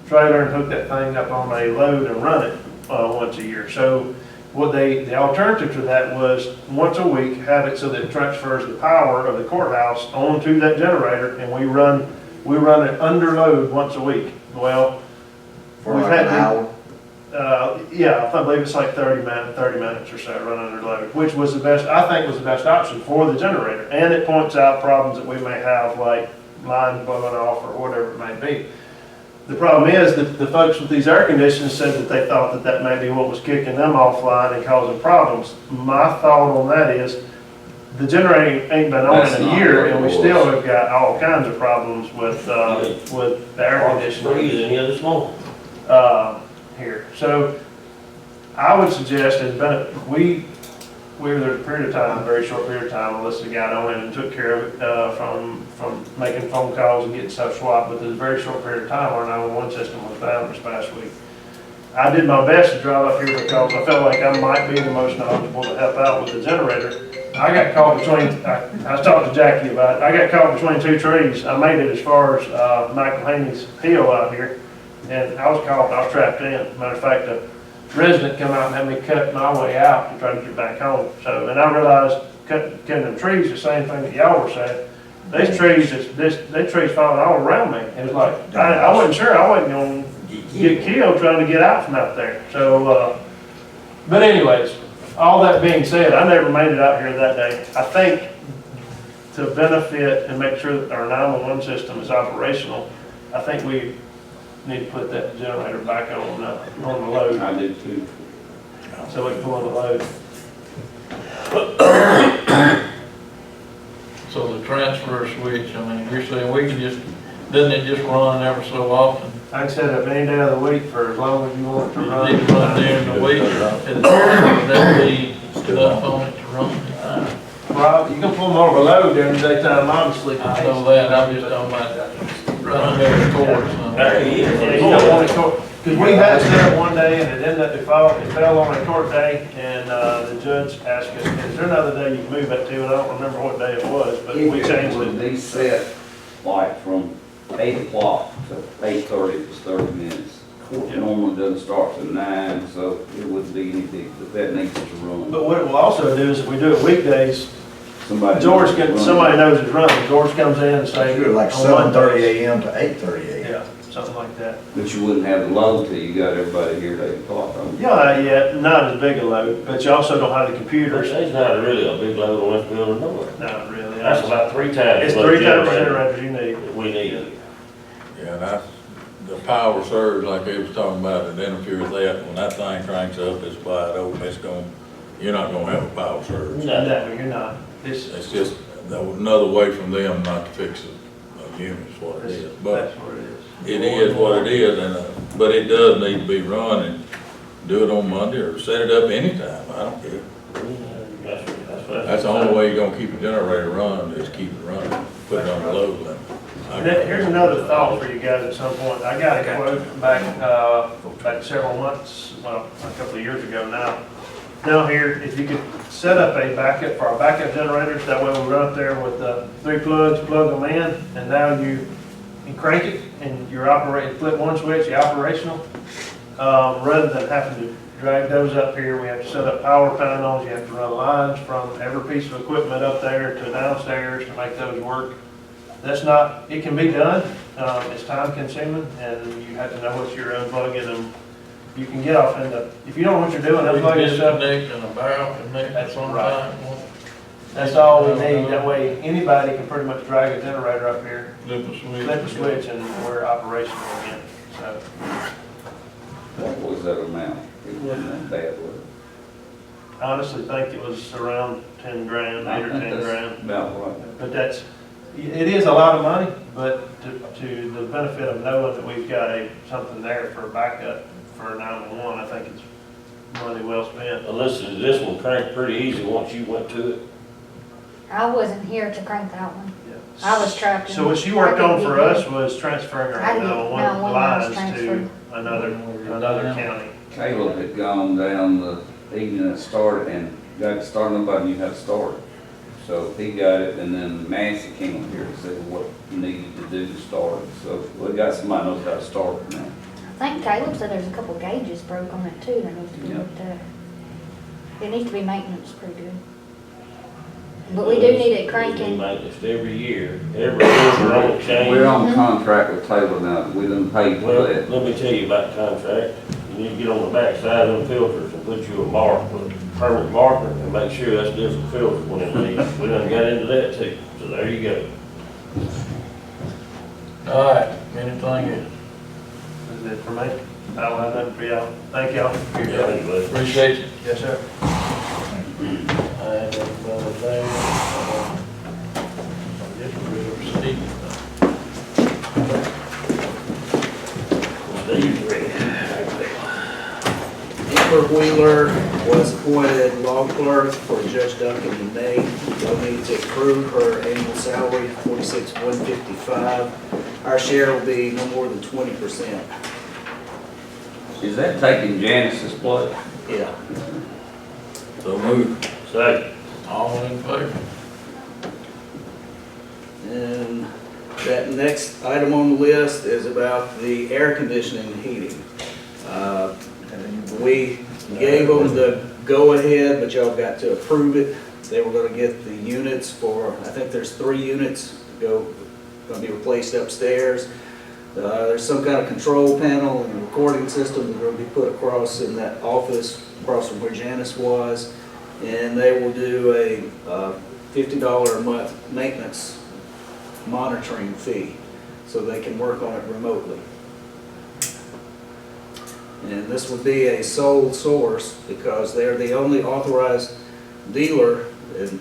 trailer and hook that thing up on a load and run it once a year. So the alternative to that was once a week, have it so that it transfers the power of the courthouse onto that generator, and we run it under load once a week. Well, For we've like had an hour? Yeah, I believe it's like 30 minutes or so, run under load, which was the best, I think was the best option for the generator. And it points out problems that we may have, like lines blowing off or whatever it may be. The problem is that the folks with these air conditioners said that they thought that may be what was kicking them offline and causing problems. My thought on that is, the generator ain't been on That's in a not year, what it and we was. still have got all kinds of problems with the air conditioning. Freezing here this morning. Here. So I would suggest that we were there a period of time, a very short period of time, Melissa got on it and took care of it from making phone calls and getting stuff swapped, but there's a very short period of time our 911 system was down this past week. I did my best to drive up here because I felt like I might be the most knowledgeable to help out with the generator. I got caught between, I talked to Jackie about it, I got caught between two trees. I made it as far as Michael Haney's hill out here, and I was caught, I was trapped in. Matter of fact, a resident come out and had me cut my way out to try to get back home. So, and I realized cutting them trees, the same thing that y'all were saying. These trees, they trees falling all around me. It was like, I wasn't sure, I wasn't gonna get killed trying to get out from out there. So, but anyways, all that being said, I never made it out here that day. I think to benefit and make sure that our 911 system is operational, I think we need to put that generator back on the load, I did too. so we can pull on the load. So the transfer switch, I mean, you're saying we can just, doesn't it just run ever so often? I can set it up any day of the week for as long as you want it to You run. need to run during the week, would that be enough on it to run? Well, you can pull them over load during the daytime, obviously. I know that, I'm just talking about running over the course. There he Yeah, is. you don't want it court, because we had it set up one day and it ended up, it fell on a court day, and the judge asked us, is there another day you can move that to? And I don't remember what day it was, but we changed Would it. be set like from 8 o'clock to 8:30, it was 30 minutes. Court normally doesn't start till 9, so it wouldn't be any big, but that needs to run. But what it will also do is if we do it weekdays, Somebody somebody knows it's running. George comes in and say. Do it like on Mondays. 7:30 a.m. to 8:30 a.m. Yeah, something like that. But you wouldn't have the load till you got everybody here at 8 o'clock. Yeah, not as big a load, but you also don't have the computers. There's not really a big load on this building nowhere. Not really. That's about 3 times. It's what 3 times the generator generators you need. that we need. Yeah, that's, the power surge, like they was talking about, it interferes with that. When that thing cranks up, it's wide open, you're not gonna have a power surge. No, you're not. It's just another way from them not to fix a unit is what it is. But That's what it is. it is what it is, but it does need to be run, and do it on Monday or set it up anytime, I don't care. That's the only way you're gonna keep a generator running, is keep it running, put it on the load limit. And then here's another thought for you guys at some point. I got a quote back several months, well, a couple of years ago now. Down here, if you could set up a backup for our backup generators, that way we run up there with 3 plugs, plug them in, and now you crank it and you're operating, flip one switch, you're operational. Rather than having to drag those up here, we have to set up power panels, you have to run lines from every piece of equipment up there to downstairs to make those work. That's not, it can be done, it's time consuming, and you have to know what you're unplugging them. You can get off if you don't know what you're doing, unplug yourself. Disconnect and a barrel connect at some time. That's all we need, that way anybody can pretty much drag a generator up here, Flip a switch. flip a switch, and we're operational again, so. What was that amount? It wasn't that bad, was it? I honestly think it was around 10 grand, 8 or 10 grand. About right. But it is a lot of money, but to the benefit of knowing that we've got something there for backup for 911, I think it's money well spent. Alyssa, this one cranked pretty easy once you went to it. I wasn't here to crank that one. Yeah. I was trapped in. So what she worked on for us was transferring our I didn't know 911 when I was lines to transferred. another another county. Caleb had gone down the evening it started and got it started, nobody knew how to start it. So he got it, and then Massey came up here to say what he needed to do to start it. So we got somebody knows how to start it now. I think Caleb said there's a couple gauges broke on it too, that needs to be Yeah. looked at. It needs to be maintenance pretty good. But we do need it We cranking. maintenance every year, every filter on the change. We're on contract with Taylor now, we done paid for Well, that. let me tell you about the contract. You need to get on the back side of them filters and put you a mark, with a permanent marker, and make sure that's different filter when it leaves. We done got into that too, so there you go. All right, anything else? Is it for me? I don't have nothing for y'all. Thank y'all. Thank you, bud. Appreciate you. Yes, sir. I ain't got another thing. I guess we're gonna proceed. Steve's ready. Amber Wheeler was appointed law clerk for Judge Duncan in May. You'll need to approve her annual salary, $46,155. Our share will be no more than 20%. Is that taking Janice's place? Yeah. So move. Second. All in favor? And that next item on the list is about the air conditioning and heating. We gave them the go-ahead, but y'all got to approve it. They were gonna get the units for, I think there's 3 units gonna be replaced upstairs. There's some kind of control panel and a recording system that's gonna be put across in that office, across from where Janice was. And they will do a $50 a month maintenance monitoring fee, so they can work on it remotely. And this would be a sole source because they're the only authorized dealer and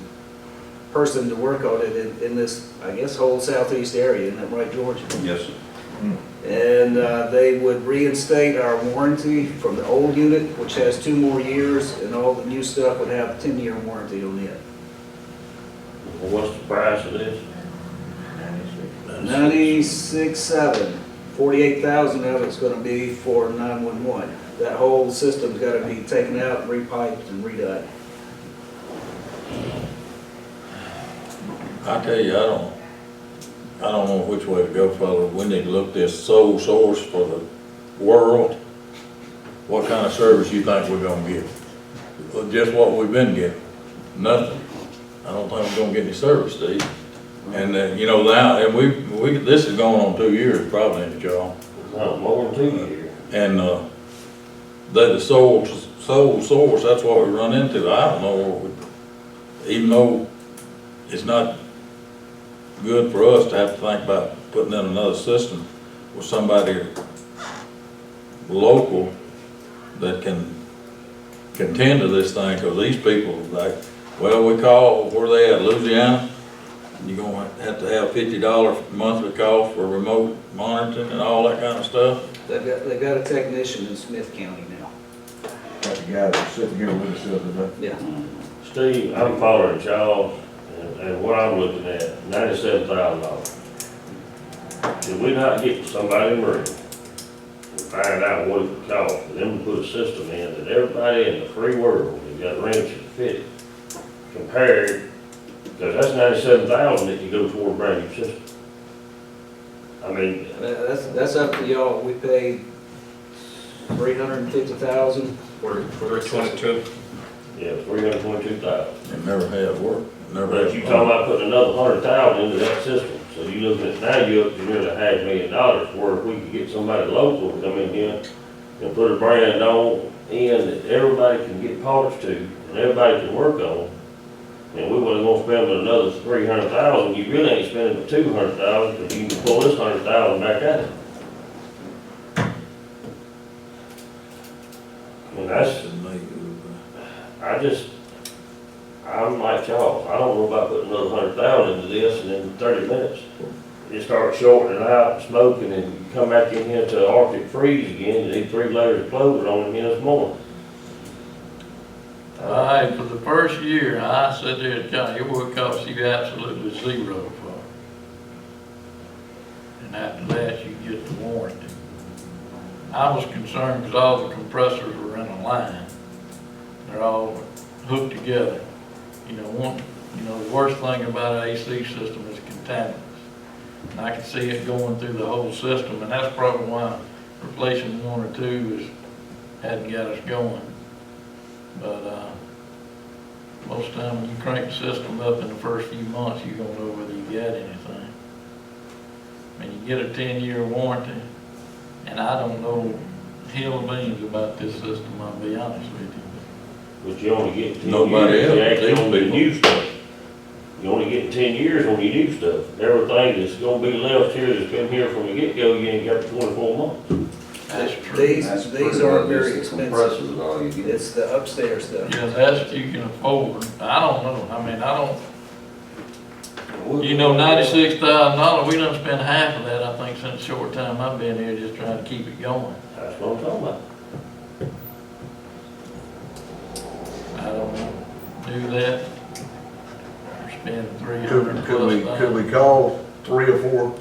person to work on it in this, I guess, whole southeast area. Isn't that right, George? Yes, sir. And they would reinstate our warranty from the old unit, which has 2 more years, and all the new stuff would have a 10-year warranty on it. Well, what's the price of this? 96.7, 48,000 of it's gonna be for 911. That whole system's gotta be taken out, repiped, and redone. I tell you, I don't know which way to go, fella. We need to look this sole source for the world. What kind of service you think we're gonna get? Well, just what we've been getting, nothing. I don't think we're gonna get any service, Steve. And, you know, now, and this is going on 2 years probably, ain't it, y'all? No, more than 2 years. And, the sole source, that's what we run into. I don't know, even though it's not good for us to have to think about putting in another system with somebody local that can contend to this thing, because these people, like, well, we call, where they at, Louisiana? You're gonna have to have $50 monthly cost for remote monitoring and all that kind of stuff. They got a technician in Smith County now. Got the guy that's sitting here with us the other day. Yeah. Steve, I'm following Charles, and what I'm looking at, $97,000. Did we not get somebody in Murray and find out what it would cost for them to put a system in that everybody in the free world has got wrenches to fit it? Compared, because that's 97,000 that you go toward a brand new system. I mean, That's up to y'all. We paid $350,000 For 22. yeah, 322,000. It never had worked. Never But had. you talking about putting another 100,000 into that system, so you looking at, now you up to nearly $500,000, where if we could get somebody local to come in here and put a brand on in that everybody can get parts to, and everybody can work on, and we wasn't gonna spend another 300,000, you really ain't spending but 200,000, because you can pull this 100,000 back at it. And I'm like Charles, I don't know about putting another 100,000 into this, and in 30 minutes, it starts shortening out, and smoking, and you come back in here to Arctic freeze again, you need 3 layers of clothes on again this morning. All right, for the first year, I said there, John, it would cost you absolutely zero for it. And after that, you get the warranty. I was concerned because all the compressors were in a line. They're all hooked together. The worst thing about an AC system is contaminants. And I can see it going through the whole system, and that's probably why replacing one or two hadn't got us going. But, most of the time when you crank the system up in the first few months, you don't know whether you got anything. I mean, you get a 10-year warranty, and I don't know hill of beans about this system, I'll be honest with you. But you only get 10 Nobody years, else, you actually these on the people. new stuff. You only get 10 years on your new stuff. Everything that's gonna be left here that's been here from the get-go, you ain't got 24 months. That's true. These That's aren't pretty very much just the expensive. compressors is all you get. It's the upstairs stuff. Yeah, that's you can afford. I don't know. I mean, I don't, $96,000, we done spent half of that, I think, since the short time I've been here, just trying to keep it going. That's what I'm talking about. I don't know. Do that. Or spend $300 Could we call 3 or 4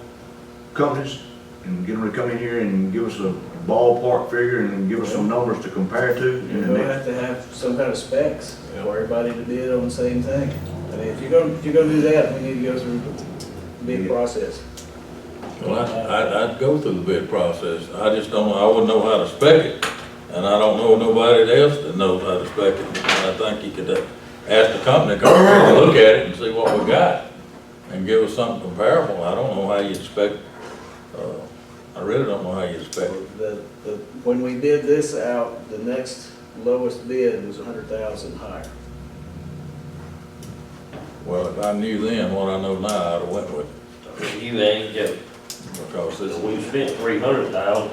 companies and get them to come in here and give us a ballpark figure and give us some numbers to compare to? You're gonna have to have some kind of specs for everybody to bid on the same thing. I mean, if you're gonna do that, we need to go through the bid process. Well, I'd go through the bid process. I just don't, I wouldn't know how to spec it. And I don't know nobody else that knows how to spec it. And I think you could ask the company to come and look at it and see what we got and give us something comparable. I don't know how you'd spec, I really don't know how you'd spec it. When we bid this out, the next lowest bid was 100,000 higher. Well, if I knew then what I know now, I'd have went with it. You ain't joking. Because this, We spent 300,000,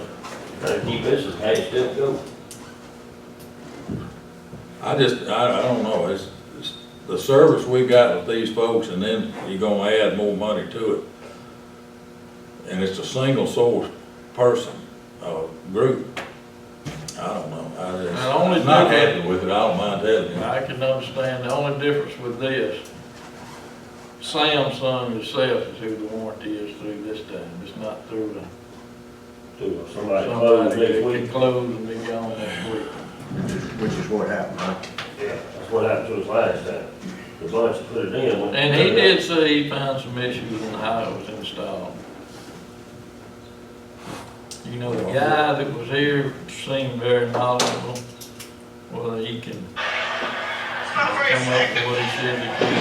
trying to keep this as high as still go. I don't know, it's the service we got with these folks, and then you're gonna add more money to it. And it's a single source person, group. I don't know, only I'm not difference- happy with it, I don't mind telling you. I can understand, the only difference with this, Samsung itself is who the warranty is through this time. It's not through To somebody close somebody next that can week. close and be gone next week. Which is what happened, right? Yeah. That's what happened to us last time. The bunch that put it in. And he did say he found some issues in how it was installed. The guy that was here seemed very knowledgeable, whether he can come up with what he said he could.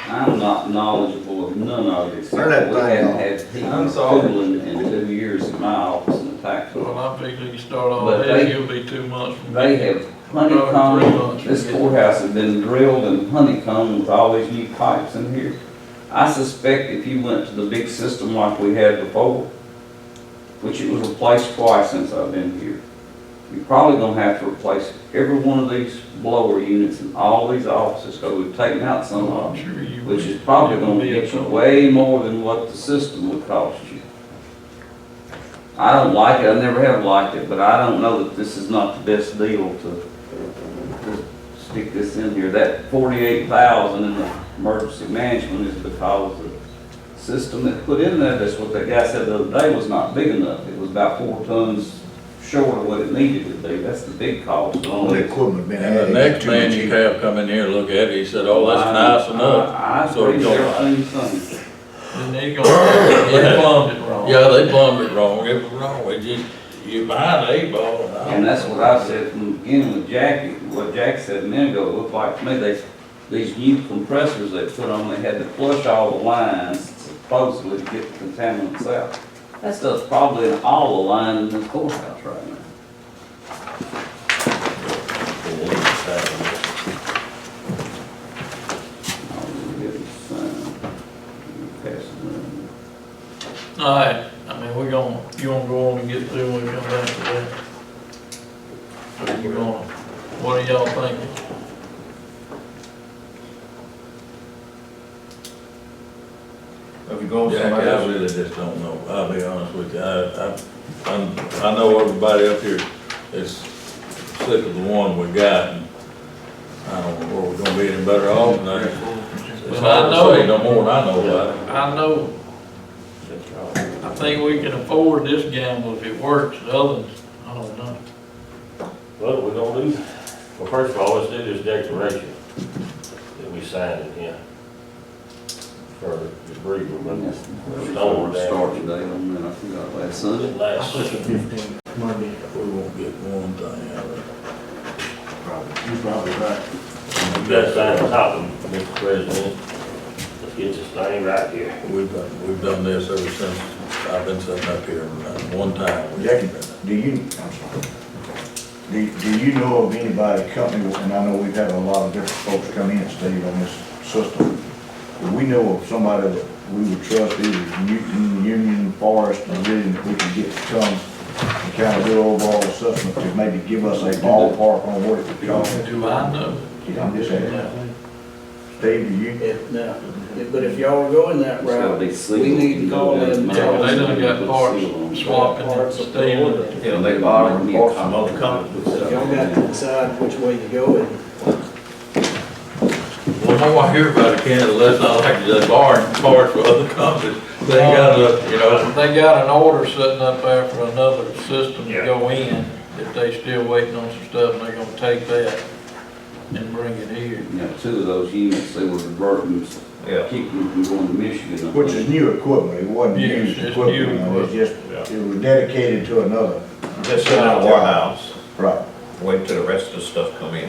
I'm not knowledgeable of none of it, Turn that except we thing haven't off. had people cooling in 2 years in my office in the tax Well, office. I figure you start all But this, they- you'll be 2 months from. They have honeycomb, this courthouse has been drilled and honeycombed with all these new pipes in here. I suspect if you went to the big system like we had before, which it was replaced twice since I've been here, you're probably gonna have to replace every one of these blower units in all these offices, because we've taken out some of I'm them, sure you which would. is probably It would gonna be a get you trouble. way more than what the system would cost you. I don't like it, I never have liked it, but I don't know that this is not the best deal to stick this in here. That 48,000 in the emergency management is because the system that put in there, that's what that guy said the other day, was not big enough. It was about 4 tons short of what it needed to be. That's the big cost. All the equipment been And the added. next man you have come in here and look at it, he said, oh, that's nice enough. I So agree you with don't- everything you say. Then they plumbed it wrong. Yeah, they plumbed it wrong, it was wrong, it just, you're behind the 8 ball. I don't And that's know. what I said from the beginning with Jackie, what Jack said a minute ago, it looked like to me, these new compressors they put on, they had to flush all the lines supposedly to get the contaminants out. That stuff's probably in all the lines in this courthouse right now. I'll give it a sign. Pass it around. All right, I mean, you gonna go on and get through when we come back to that? You gonna, what are y'all thinking? If you go with Jackie, somebody I else, really just don't know, I'll be honest with you, I know everybody up here is sick of the one we got, and I don't know where we're gonna be any better off than that. It's But I hard to know- say no more than I know about it. I know, think we can afford this gamble if it works, the others, I don't know. What we gonna do? Well, first of all, let's do this declaration that we signed in here for debris removal. Start today on that, I forgot last Sunday. Last, Monday. We won't get one thing out of it. You're probably right. you got signed on top of it, Mr. President. Let's get this thing right here. We've done this ever since I've been sitting up here, and one time. we- Jackie, I'm sorry. Do you know of anybody, company, and I know we've had a lot of different folks come in, Steve, on this system. Do we know of somebody that we would trust, either Newton, Union, Forest, or Vision, that we could get to come and kind of do an overall assessment to maybe give us a ballpark on what it would cost? Do I know? I'm just asking. Steve, do you? No, but if y'all are going that It's gotta route, be we sealed. need to call them and tell They them. done got parts swapping and stealing. Yeah, they borrow from some other company. Y'all got to decide which way you go and The more I hear about it, Ken, the less I like to borrow parts for other companies. They ain't got enough, you know. They got an order sitting up there for another system to Yeah. go in, if they still waiting on some stuff, and they're gonna take that and bring it here. You know, two of those units, they were diverting, Yeah. keeping them from going to Michigan. I Which think. is new equipment, it wasn't Yeah, used it's equipment, new you know, it's just, Yeah. it was dedicated to another. Just sit in a warehouse, Right. wait till the rest of the stuff come in.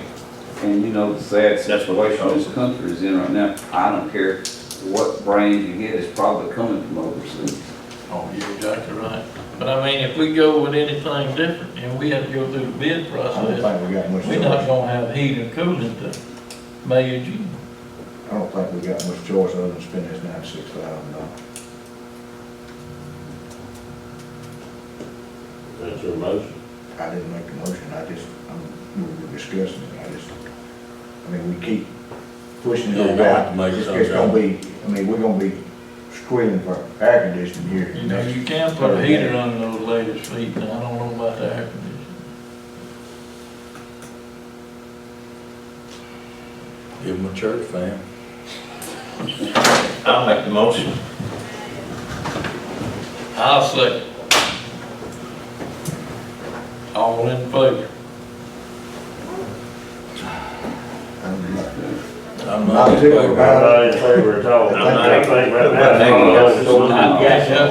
And you know, the sad situation this country is in right now, I don't care what brand you get, it's probably coming from overseas. Oh, you're exactly right. But I mean, if we go with anything different, and we have to go through the bid I don't process, think we got much we're not choice. gonna have heat and cooling to May or June. I don't think we got much choice other than spend this $96,000. That's your motion. I didn't make the motion, we were discussing it, I mean, we keep pushing Yeah, it you have back. to make It's some gonna be, we're gonna be squealing for air conditioning here. You know, you can put a heater on those ladies' feet, now I don't know about the air conditioning. Give them a church fan. I'll make the motion. I'll second. All in favor? I'm Not not in particular favor. about I'm not in favor at all. I think right now,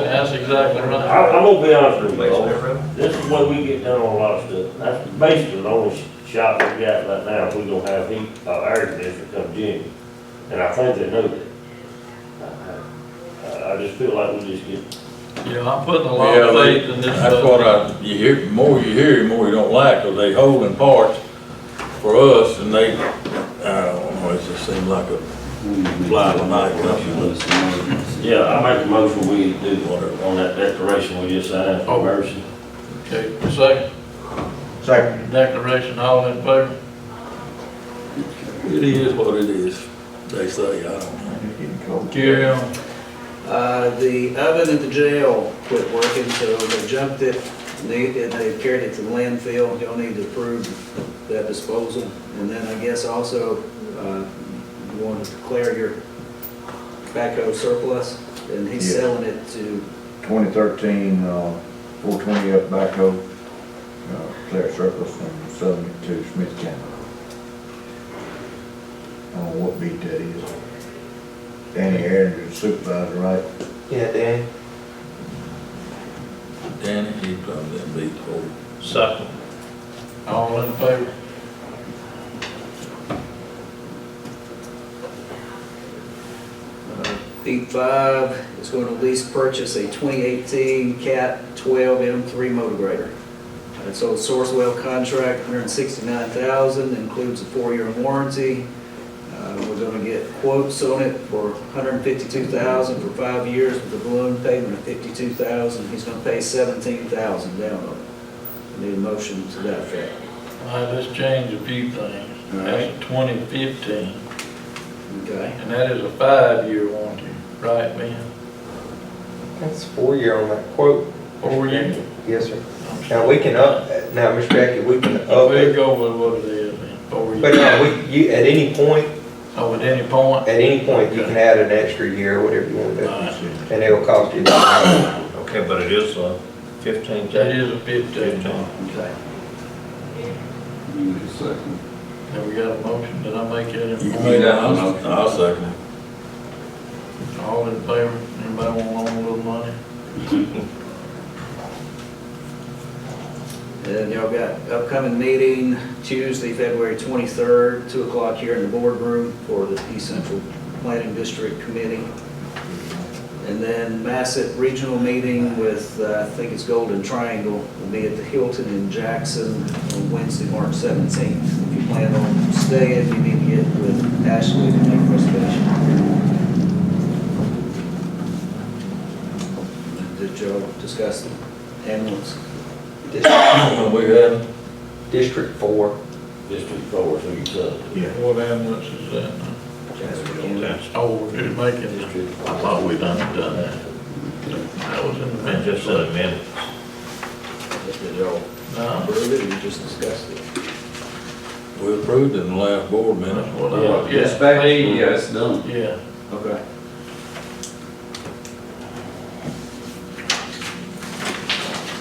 That's exactly right. I'm gonna be honest with you, folks. This is what we get done on a lot of stuff. That's basically the only shop we got right now, if we don't have heat, air conditioner come June. And I think they know that. I just feel like we just get, Yeah, I'm putting a lot Yeah, of faith in this. that's what you hear, the more you hear, the more you don't like, because they holding parts for us, and they, I don't know, it just seems like a fly by night company. yeah, I make a motion we do whatever on that declaration we just signed for Garrison. Okay, second, Second. declaration, all in favor? It is what it is, they say, I don't know. Carry on. The oven at the jail quit working, so they jumped it, and they carried it to the landfill. Y'all need to approve that disposal. And then I guess also, you want to declare your backhoe surplus, and he's Yeah. selling it to, 2013, 420 up backhoe, clear surplus from selling it to Smith County. I don't know what beat that is. Danny Aaron, the supervisor, right? Yeah, Danny. Danny, he probably didn't beat the whole. Second. All in favor? Beat 5 is going to lease purchase a 2018 Cat 12 M3 motor grader. It's a Sourcewell contract, $169,000, includes a 4-year warranty. We're going to get quotes on it for $152,000 for 5 years with a balloon payment of $52,000. He's going to pay $17,000 down on it. I need a motion to that effect. All right, let's change a few things. That's a 2015, Okay? and that is a 5-year warranty, right, Ben? That's 4-year on that quote. 4 years? Yes, sir. Now, we can now, Mr. Becky, we can up We'll it. go with what it is, then, 4 But years. no, at any point, Oh, at any point? you can add an extra year or whatever you want to do. All right. And it'll cost you that. Okay, but it is 15, That Jack? is a 15. Okay. You need a second. Have we got a motion? Did I make that in? You made that motion, I'll second it. All in favor? Anybody want a little money? And y'all got upcoming meeting Tuesday, February 23rd, 2 o'clock here in the boardroom for the East Central Planning District Committee. And then Bassett Regional meeting with, I think it's Golden Triangle, will be at the Hilton in Jackson on Wednesday, March 17th. If you plan on staying, you need to get with Ashley to make a reservation. Did y'all discuss the ambulance? We had, District 4. District 4, so you tell. What ambulance is that now? Oh, we're just making it. I thought we done that. That was in the I minutes. just said a minute. Did y'all No, approve it, or you just discussed it? we approved it in the last board minute. that's what I, Yes, yeah, baby, yeah, it's done. yeah. Okay.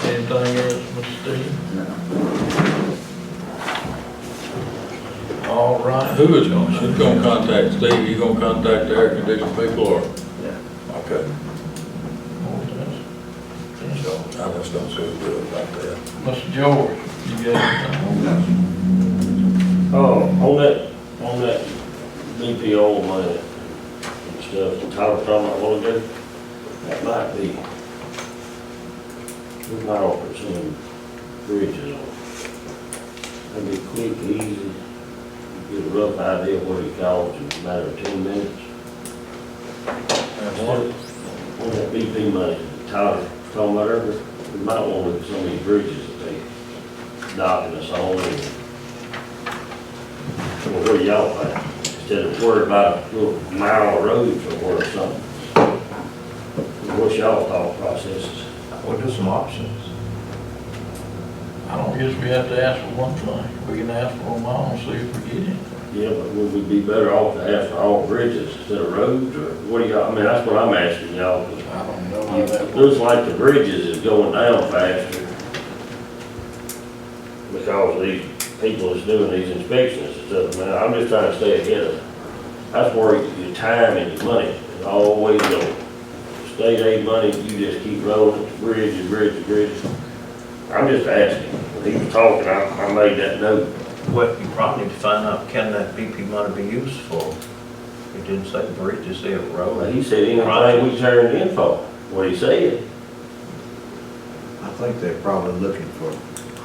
Anything else, Mr. Steve? All right. Who is going, who's gonna contact Steve? You gonna contact the air conditioning people or? Yeah. Okay. Mr. I just don't feel good about that. George, you got anything? On that BPO money and stuff, Tyler talking about what to do, that might be, we might offer some bridges on. That'd be quick, easy, get a rough idea of what it costs in a matter of 10 minutes. On that BP money, Tyler talking about earlier, we might want to look at some of these bridges that they knocking us on. Well, what do y'all think? Instead of worried about a little mile of road or something. What's y'all thought processes? We'll do some options. I don't guess we have to ask for one thing. We can ask for them all and see if we get it. Yeah, but would we be better off to ask for all bridges instead of roads, or what do y'all, I mean, that's what I'm asking y'all. 'Cause I don't know how that it looks like the bridges is going down faster because these people that's doing these inspections and stuff, man, I'm just trying to stay ahead of it. That's where your time and your money is always going. State aid money, you just keep rolling, bridges. I'm just asking. When he was talking, I made that note. Well, you probably need to find out, can that BP money be used for? It didn't say bridge, it said road. Well, he said anything we turned in for, what he said. I think they're probably looking for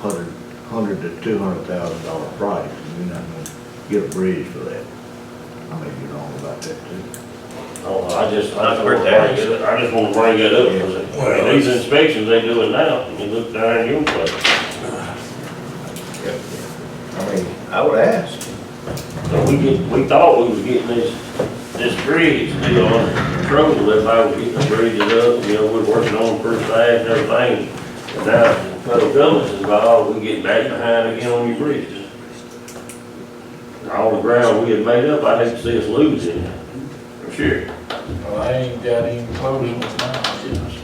$100 to $200,000 project, and we're not gonna get a bridge for that. I may be wrong about that too. Oh, I just Not want to worth bring that. it up. I just want to bring it up, because these inspections they doing now, you look down in your place. I mean, I would ask. So we thought we was getting this bridge deal under control, everybody was getting the bridges up, you know, we're working on them pretty fast and everything. And now, the federal government's involved, we get back behind again on your bridges. And all the ground we had made up, I'd hate to see us losing, for sure. Well, I ain't got any closing with mine, I guess.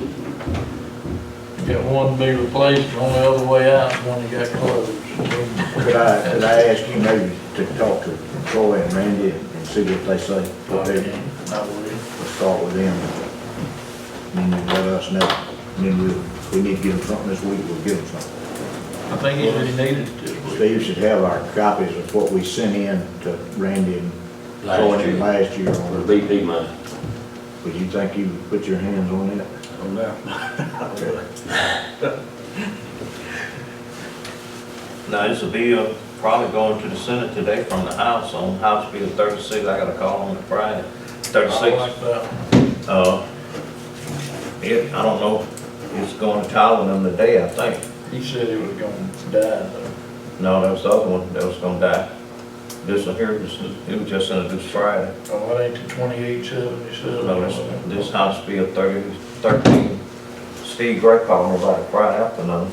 Got one to be replaced, the only other way out is one that got closed. Could I ask you maybe to talk to Troy and Randy and see what they say? What they, I will. we'll start with them. And then let us know. And then if we need to give them something this week, we'll give them something. I think he said he needed it this week. Steve should have our copies of what we sent in to Randy and Troy in last year. For the BP money. Would you think you would put your hands on that? On that. Now, this will be probably going to the Senate today from the House on House Bill 36. I got a call on it Friday. 36. I like that. I don't know, it's going to Tyler them today, I think. He said he was gonna die though. No, that was the other one that was gonna die. This one here, it was just introduced Friday. Oh, it ain't the 2877. No, this House Bill 13, Steve Gray called me about it Friday afternoon.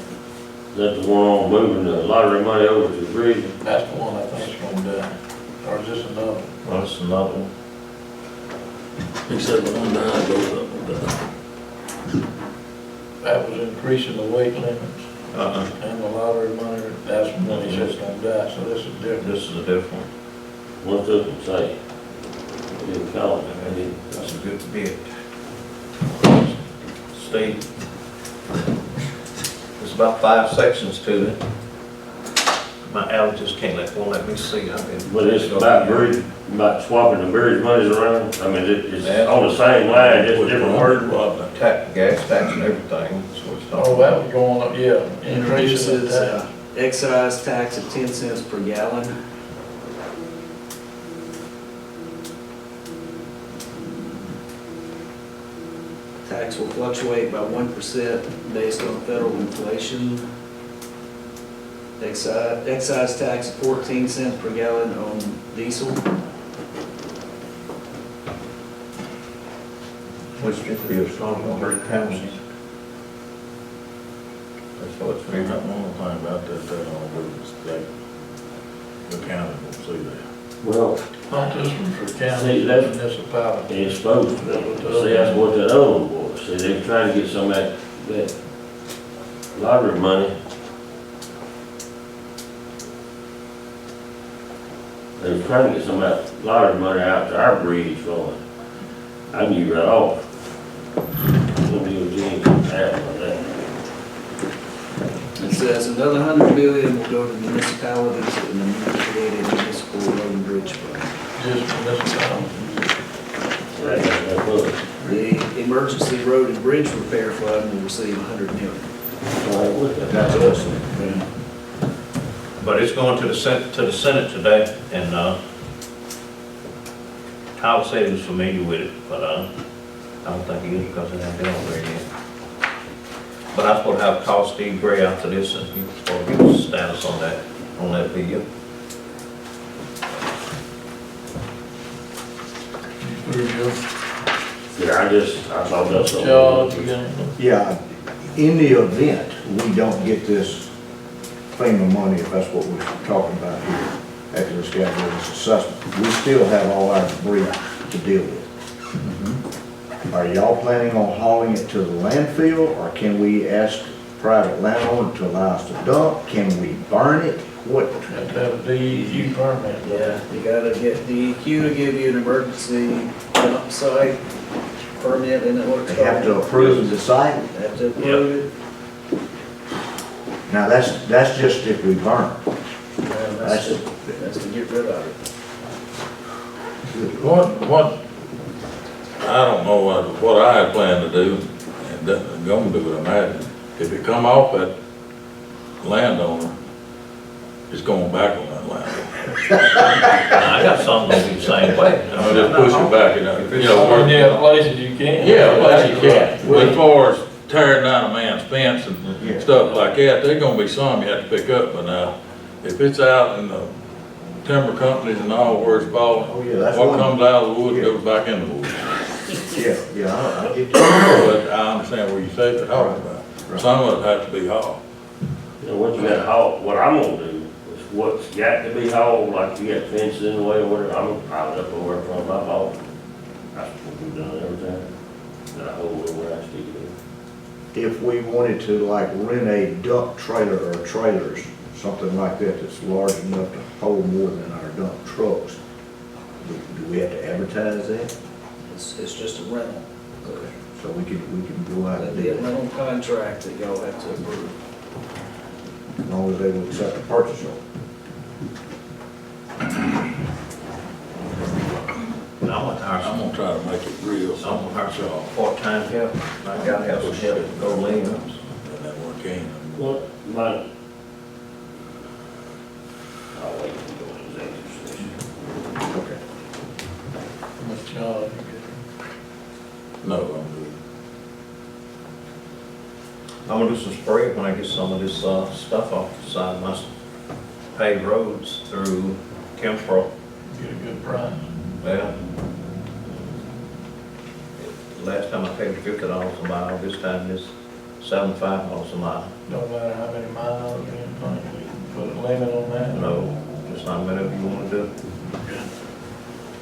Is that the one on moving the lottery money over to the bridge? That's the one I think is gonna die. Or is this another one? Well, it's another one. He said when one died, both of them died. that was increasing the weight limits and the lottery money, that's when money's just gonna die, so this is different. This is a different. What does it say? They didn't call it, they didn't. That's a good bit. Steve, there's about 5 sections to it. My allergies won't let me see. But it's about bridge, about swapping the bridge monies around. I mean, it's on the same line, just different words. Gas tax and everything, that's what it's Oh, talking that about. was going up, yeah, increasing Introduces the tax. excise tax of 10 cents per gallon. Tax will fluctuate by 1% based on federal inflation. Excise tax of 14 cents per gallon on diesel. Which just be a strong number of pounds. That's what it's Ain't for. nothing wrong with the thing about that, they don't do is the county will see that. Well, Not this one for See, county, that's- municipality. it's supposed to be. See, that's what that other one was. See, they're trying to get some of that lottery money. They're trying to get some of that lottery money out to our bridge fund. I knew right off. Some DOT add on that. It says another 100 million will go to municipalities in the newly created municipal road and bridge fund. Just municipality. That's what. The emergency road and bridge repair fund will receive 100 million. That's awesome. But it's going to the Senate today, and, Kyle said he was familiar with it, but, I don't think he is because it hasn't been on there yet. But I'm supposed to have call Steve Gray after this, and he's supposed to give us a status on that video. Yeah, I thought that's something. Charles, you got anything? Yeah, in the event we don't get this FEMA money, if that's what we're talking about here, after this guy does this assessment, we still have all our debris to deal with. Are y'all planning on hauling it to the landfill, or can we ask private landowner to allow us to dump? Can we burn it? What? Have to have a DEQ permit. Yeah, you gotta get DEQ to give you an emergency dump site permit, isn't that what it's They have to called? approve the site? Have to approve it. Now, that's just if we burn. That's to get rid of it. What, I don't know what I had planned to do, and gonna do it, I imagine. If it come off that landowner, it's going back on that landowner. I got something to be the same way. I'll just push it back, you know, Yeah, places you can. Yeah, well, you can. But as far as tearing down a man's fence and stuff like that, there's gonna be some you have to pick up, but now, if it's out in the timber companies and all where it's falling, Oh, yeah, that's what one. comes out of the wood goes back in the wood. Yeah, I get you. But I understand where you say that, all right, some of it has to be hauled. You know, what you got hauled, what I'm gonna do is what's got to be hauled, like you got fences in the way or whatever, I'm gonna pile it up over from my haul. That's what we've done every time. That I hold it where I stick it. If we wanted to like rent a dump trailer or trailers, something like that that's large enough to hold more than our dump trucks, do we have to advertise that? It's just a rental. So we can go out and That'd be do a that, rental contract that y'all have to approve. as long as they will accept the purchase order. I'm gonna hire I'm gonna try to make it real I'm gonna hire simple, some part-time help. I gotta have some help to go lean up. and then we can. What, my, I'll wait till we go into executive session. Okay. With Charles, you No, I'm good. I'm gonna do some spraying when I get some of this, stuff off the side of my paved roads through Kim Burks. get a good price. Well, last time I paid $50 a mile, this time it's $75 a mile. No matter how many miles or anything, we can put a limit on that. No, just not whatever you wanna do.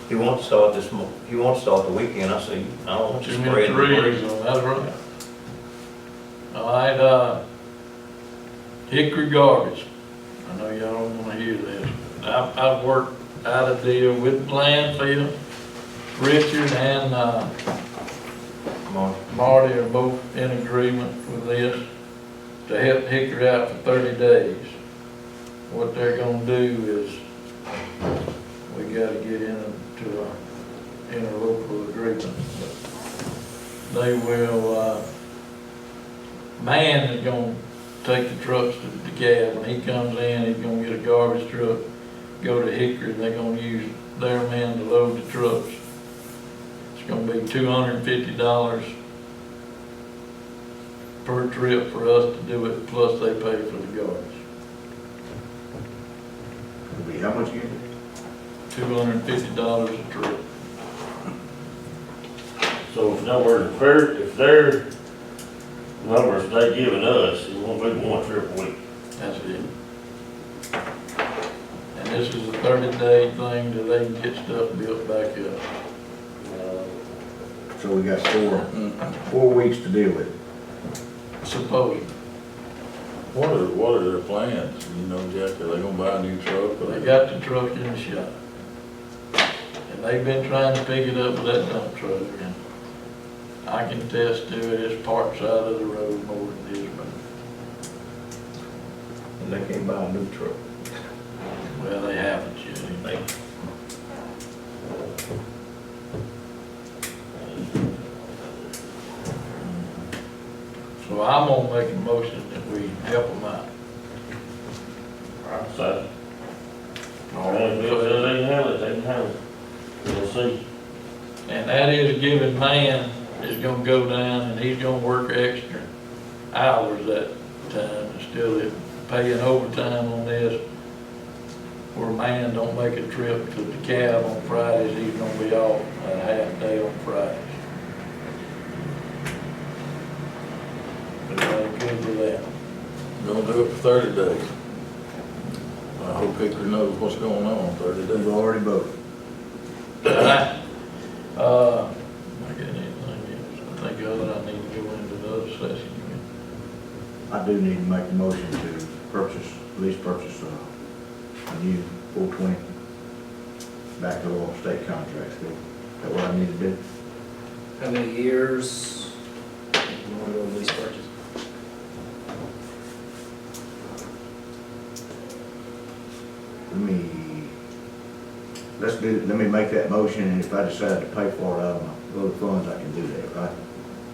He wants to start he wants to start the weekend, I say, I don't want you Too many spraying. trees, that's right. I All right, Hickory garbage. I know y'all don't wanna hear this. I've worked out a deal with landfill. Richard and, Marty are both in agreement with this to help Hickory out for 30 days. What they're gonna do is, we gotta get into a interlocal agreement. They will, man is gonna take the trucks to the cab. When he comes in, he's gonna get a garbage truck, go to Hickory, and they're gonna use their man to load the trucks. It's gonna be $250 per trip for us to do it, plus they pay for the garbage. It'll be how much again? $250 a trip. So if no words, if their numbers they giving us, it won't be one trip a week. That's it. And this is a 30-day thing that they can get stuff built back up. So we got 4 weeks to deal with it. Supposedly. What are their plans? You know, Jack, are they gonna buy a new truck? Or They got the truck in the shop. And they've been trying to pick it up with that dump truck. And I can attest to it, it's parked side of the road more than it is, but, And they can't buy a new truck. well, they haven't yet. They, So I'm gonna make a motion that we help them out. I'd say. If Bill says they can handle it, they can handle it. We'll see. And that is giving man is gonna go down and he's gonna work extra hours that time instead of paying overtime on this. Where man don't make a trip to the cab on Fridays, he's gonna be off a half day on Fridays. Everybody good with that? Gonna do it for 30 days. I hope Hickory knows what's going on 30 We've days. already voted. I got anything else? I think other I need to go into the other session again. I do need to make a motion to lease purchase a new 420 backhoe on state contracts. Is that what I need to do? How many years you want to go lease purchase? Let me make that motion, and if I decide to pay for it out of my other funds, I can do that, right?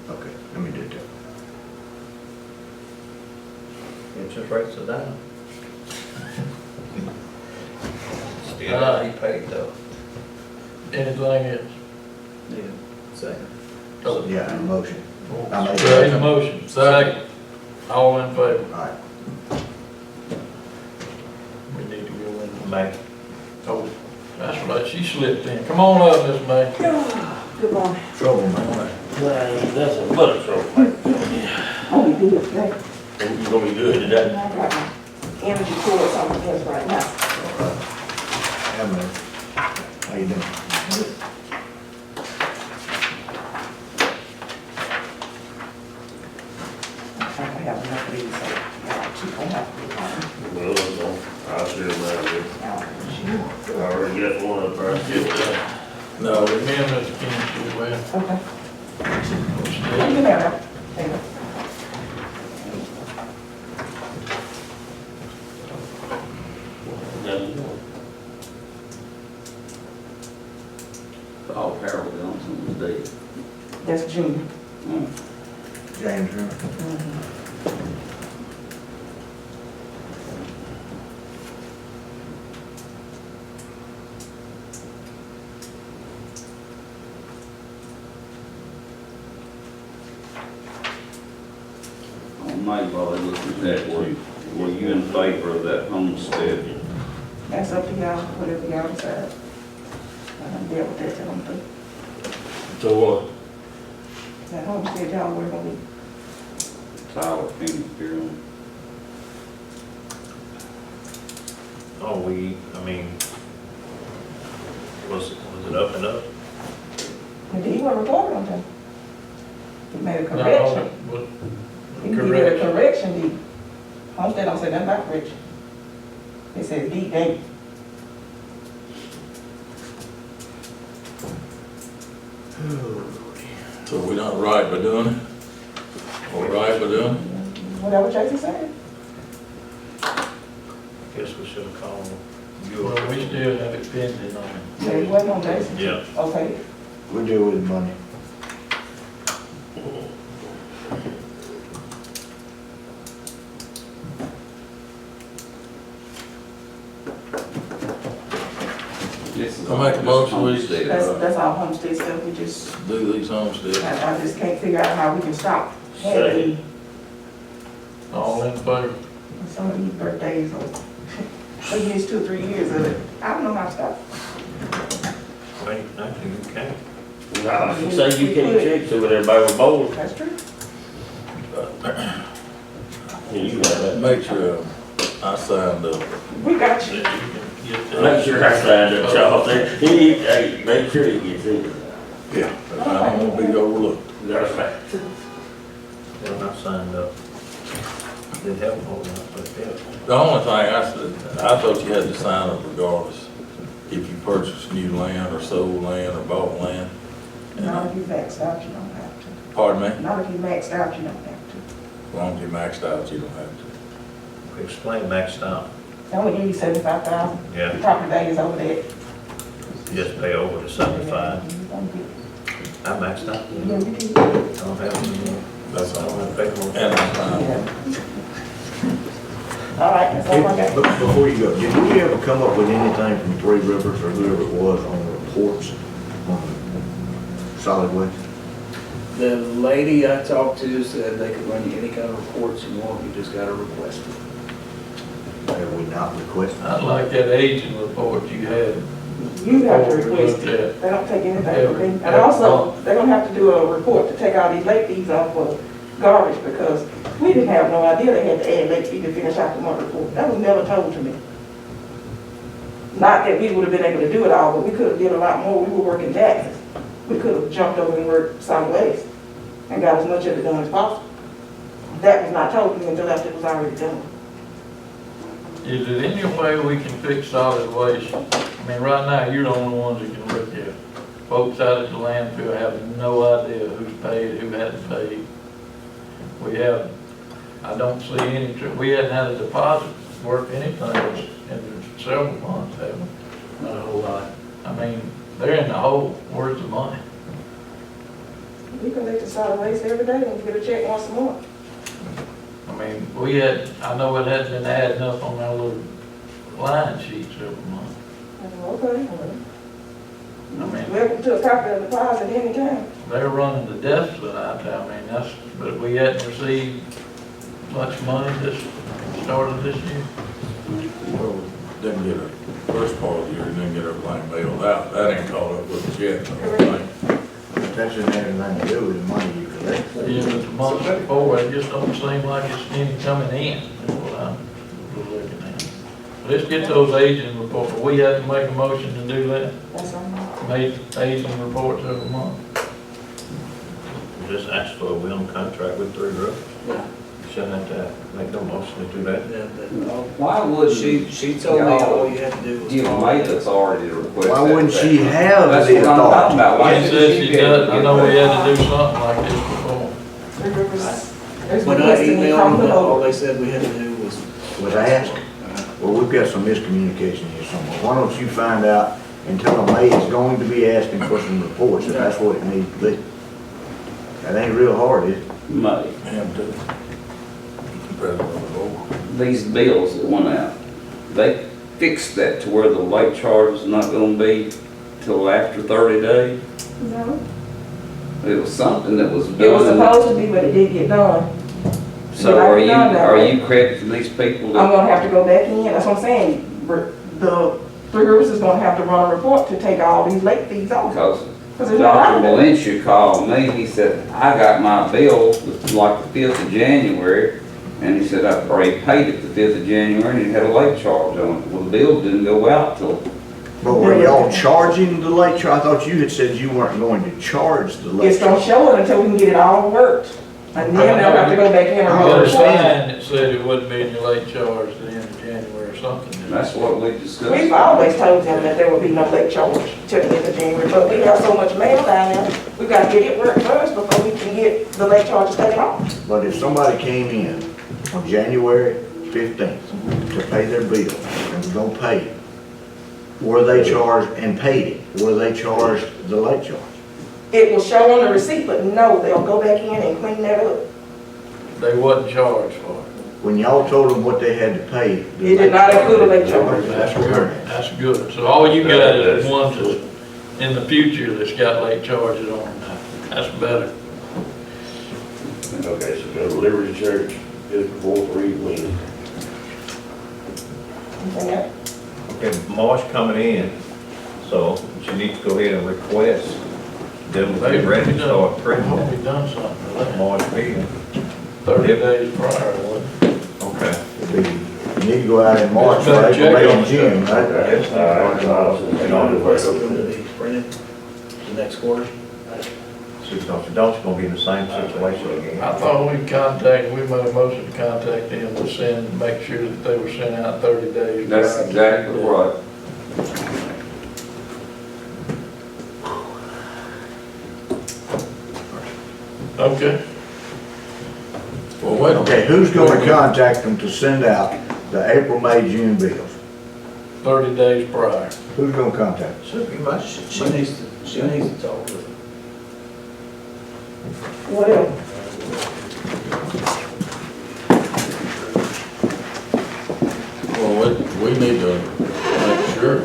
Okay, let me do that. interest rates are down. Still gotta be paid though. Anything else? Yeah, second. Oh, Yeah, a motion. I made There is a that. motion, second. All in favor? All right. We need to go in. May. Oh, that's right, she slipped in. Come on up, Miss May. Good morning. Trouble, man. That's a butter trouble, mate. Oh, you good, great. You gonna be good today? I got my energy cords on my desk right now. Yeah, man. How you doing? I think I have enough of these, so y'all keep on having Well, I'll share mine with to you. I already got one up there. Get that. No, Me and Mr. King should well. Okay. Stay. Thank you, Mayor. Thank you. Oh, Harold Johnson was dead. That's Junior. James, here. On May, while they look at that, were you in favor of that homestead? That's up to y'all, whatever y'all decide. I done dealt with that till I'm through. So what? That homestead y'all work on me. Tyler came up here on. Oh, I mean, was it up and up? But he wasn't recorded on time. He made a No, correction. but He You give it a correction deed. Homestead don't say nothing about correction. It says deed date. So we not right by doing it? Or right by doing it? Whatever Jason said. Guess we should have called you. Well, we still have it pending on it. Yeah, it wasn't on Jason. Yeah. Okay. We deal with the money. This is I make a motion, we- homestead, That's all homestead stuff. We just, Do these homesteads. I just can't figure out how we can stop having All in favor? some of these birthdays or we missed 2 or 3 years of it. I don't know how to stop. Wait, actually, you can't. Nah, you say you can't check, so everybody was bold. That's true. Yeah, you got that. Make sure I signed up. We got you. Make sure I signed up, y'all. Hey, make sure he gets in. Yeah. I don't want to be overlooked. That's right. Well, I signed up. Did help a whole lot, but yeah. The only thing I said, I thought you had to sign up regardless, if you purchased new land or sold land or bought land. And Not if you maxed out, you don't have to. Pardon me? Not if you maxed out, you don't have to. As long as you maxed out, you don't have to. Explain maxed out. They only give you 75,000. Yeah, Property values over there. you just pay over the 75. I maxed out. Yeah, you can. I don't have any more. That's I don't all. have to pay more. And I'm fine. Yeah. All right, that's all I got. But before you go, did we ever come up with anything from Three Rivers or whoever it was on the reports on solid waste? The lady I talked to said they could run you any kind of reports you want, you just gotta request it. Have we not requested? I'd like that aging report you had. You have to before we request looked it. at. They don't take anything from me. And Yeah. also, they're gonna have to do a report to take all these late fees off of garbage because we didn't have no idea they had to add late fee to finish out the month report. That was never told to me. Not that we would have been able to do it all, but we could have did a lot more. We were working taxes. We could have jumped over and worked solid waste and got as much of it done as possible. That was not told to me until after it was already done. Is there any way we can fix solid waste? I mean, right now, you're the only ones that can look at it. Folks out at the landfill have no idea who's paid, who hasn't paid. We have, I don't see any, we hadn't had a deposit worth anything in several months, have we? Not a whole lot. I mean, they're in the hole. Where's the money? We collect the solid waste every day and get a check once a month. I mean, we had, I know it hasn't been adding up on our little line sheets every month. Okay. I mean, Welcome to a copy of the deposit anytime. they're running the deficit out there. I mean, that's, but we hadn't received much money this, started this year. Well, didn't get our first part of the year, didn't get everything bailed out. That ain't caught up with us yet, I don't think. That shouldn't have anything to do with the money you collect. Yeah, but the months before, it just don't seem like it's any coming in, is what I'm looking at. Let's get those aging reports. We had to make a motion to do that, That's all. make aging reports every month. Just ask for a wheel contract with Three Rivers. Yeah. You shouldn't have to make no motion to do that. Why wouldn't She told me all you had to do was. give call May them. that's already to request? Why that wouldn't back? she have That's the what I'm talking authority? about. Why She should said she be able does, to I get know we that? had to do something like this before. Three Rivers. There's When I requesting we come emailed to them, all the. they said we had to do was. Was asked? Well, we've got some miscommunication here somewhere. Why don't you find out and tell them May is going to be asking for some reports, if that's what it needs to be. That ain't real hard, is it? May. Him too. President of the board. These bills that went out, they fixed that to where the late charge is not gonna be till after 30 days. No. It was something that was done. It was supposed to be, but it didn't get done. So are you crediting these people I'm that, gonna have to go back in, that's what I'm saying. The Three Rivers is gonna have to run a report to take all these late fees off. because Because there's not Dr. out there. Valencia called me, he said, I got my bill like the 5th of January, and he said, I already paid it the 5th of January, and it had a late charge on it. Well, the bill didn't go out till, But were y'all charging the late charge? I thought you had said you weren't going to charge the late It's gonna charge. show it until we can get it all worked. And then they'll have to go back in and You roll got a the report. sign that said it wouldn't be in your late charge at the end of January or something. And that's what we discussed. We've always told them that there would be no late charge till the end of January, but we have so much mail down there, we gotta get it worked first before we can get the late charges taken off. But if somebody came in on January 15th to pay their bill and was gonna pay it, were they charged and paid it? Were they charged the late charge? It will show on the receipt, but no, they'll go back in and clean that up. They wasn't charged for it. When y'all told them what they had to pay? It did not include a late charge. That's good, that's good. So all you got is ones that's in the future that's got late charges on them now. That's better. Okay, so go to Liberty Church, just before 3 Wednesday. Anything else? Okay, March coming in, so you need to go ahead and request them to be ready to start printing We done something for that. March meeting. 30 days prior, wasn't it? Okay. You need to go out in March, Better right, check May on and it. June, right? Yes, all right, It's going to be printed the next quarter. So don't you gonna be in the same situation again? I thought we made a motion to contact them to send, make sure that they were sent out 30 days. That's prior. exactly right. Okay. Well, wait a minute. Okay, who's gonna contact them to send out the April, May, June bills? 30 days prior. Who's gonna contact them? Should be much. She needs to talk with them. What else? Well, we need to make sure.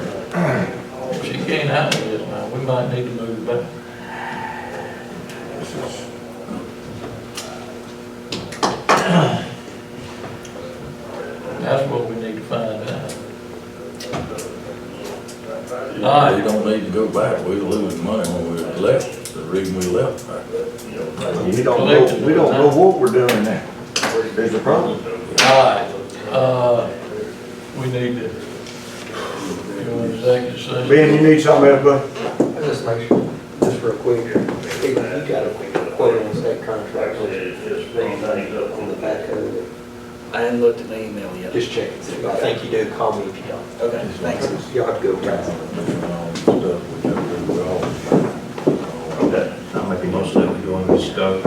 If she can't handle this now, we might need to move back. That's what we need to find out. All We right, don't need to go back. We lose money when we left, the reason we left back. We don't know what we're doing now. There's a problem. all right, we need to go into executive session. Ben, you need something else, bud? Just make sure, just real quick, you got a quote on state contract on the back of it. I hadn't looked at the email yet. Just check and see. I think you do, call me if you don't. Okay, thanks. You'll have to go back. Stuff we gotta do, we all. Okay. I'll make a motion that we go into scope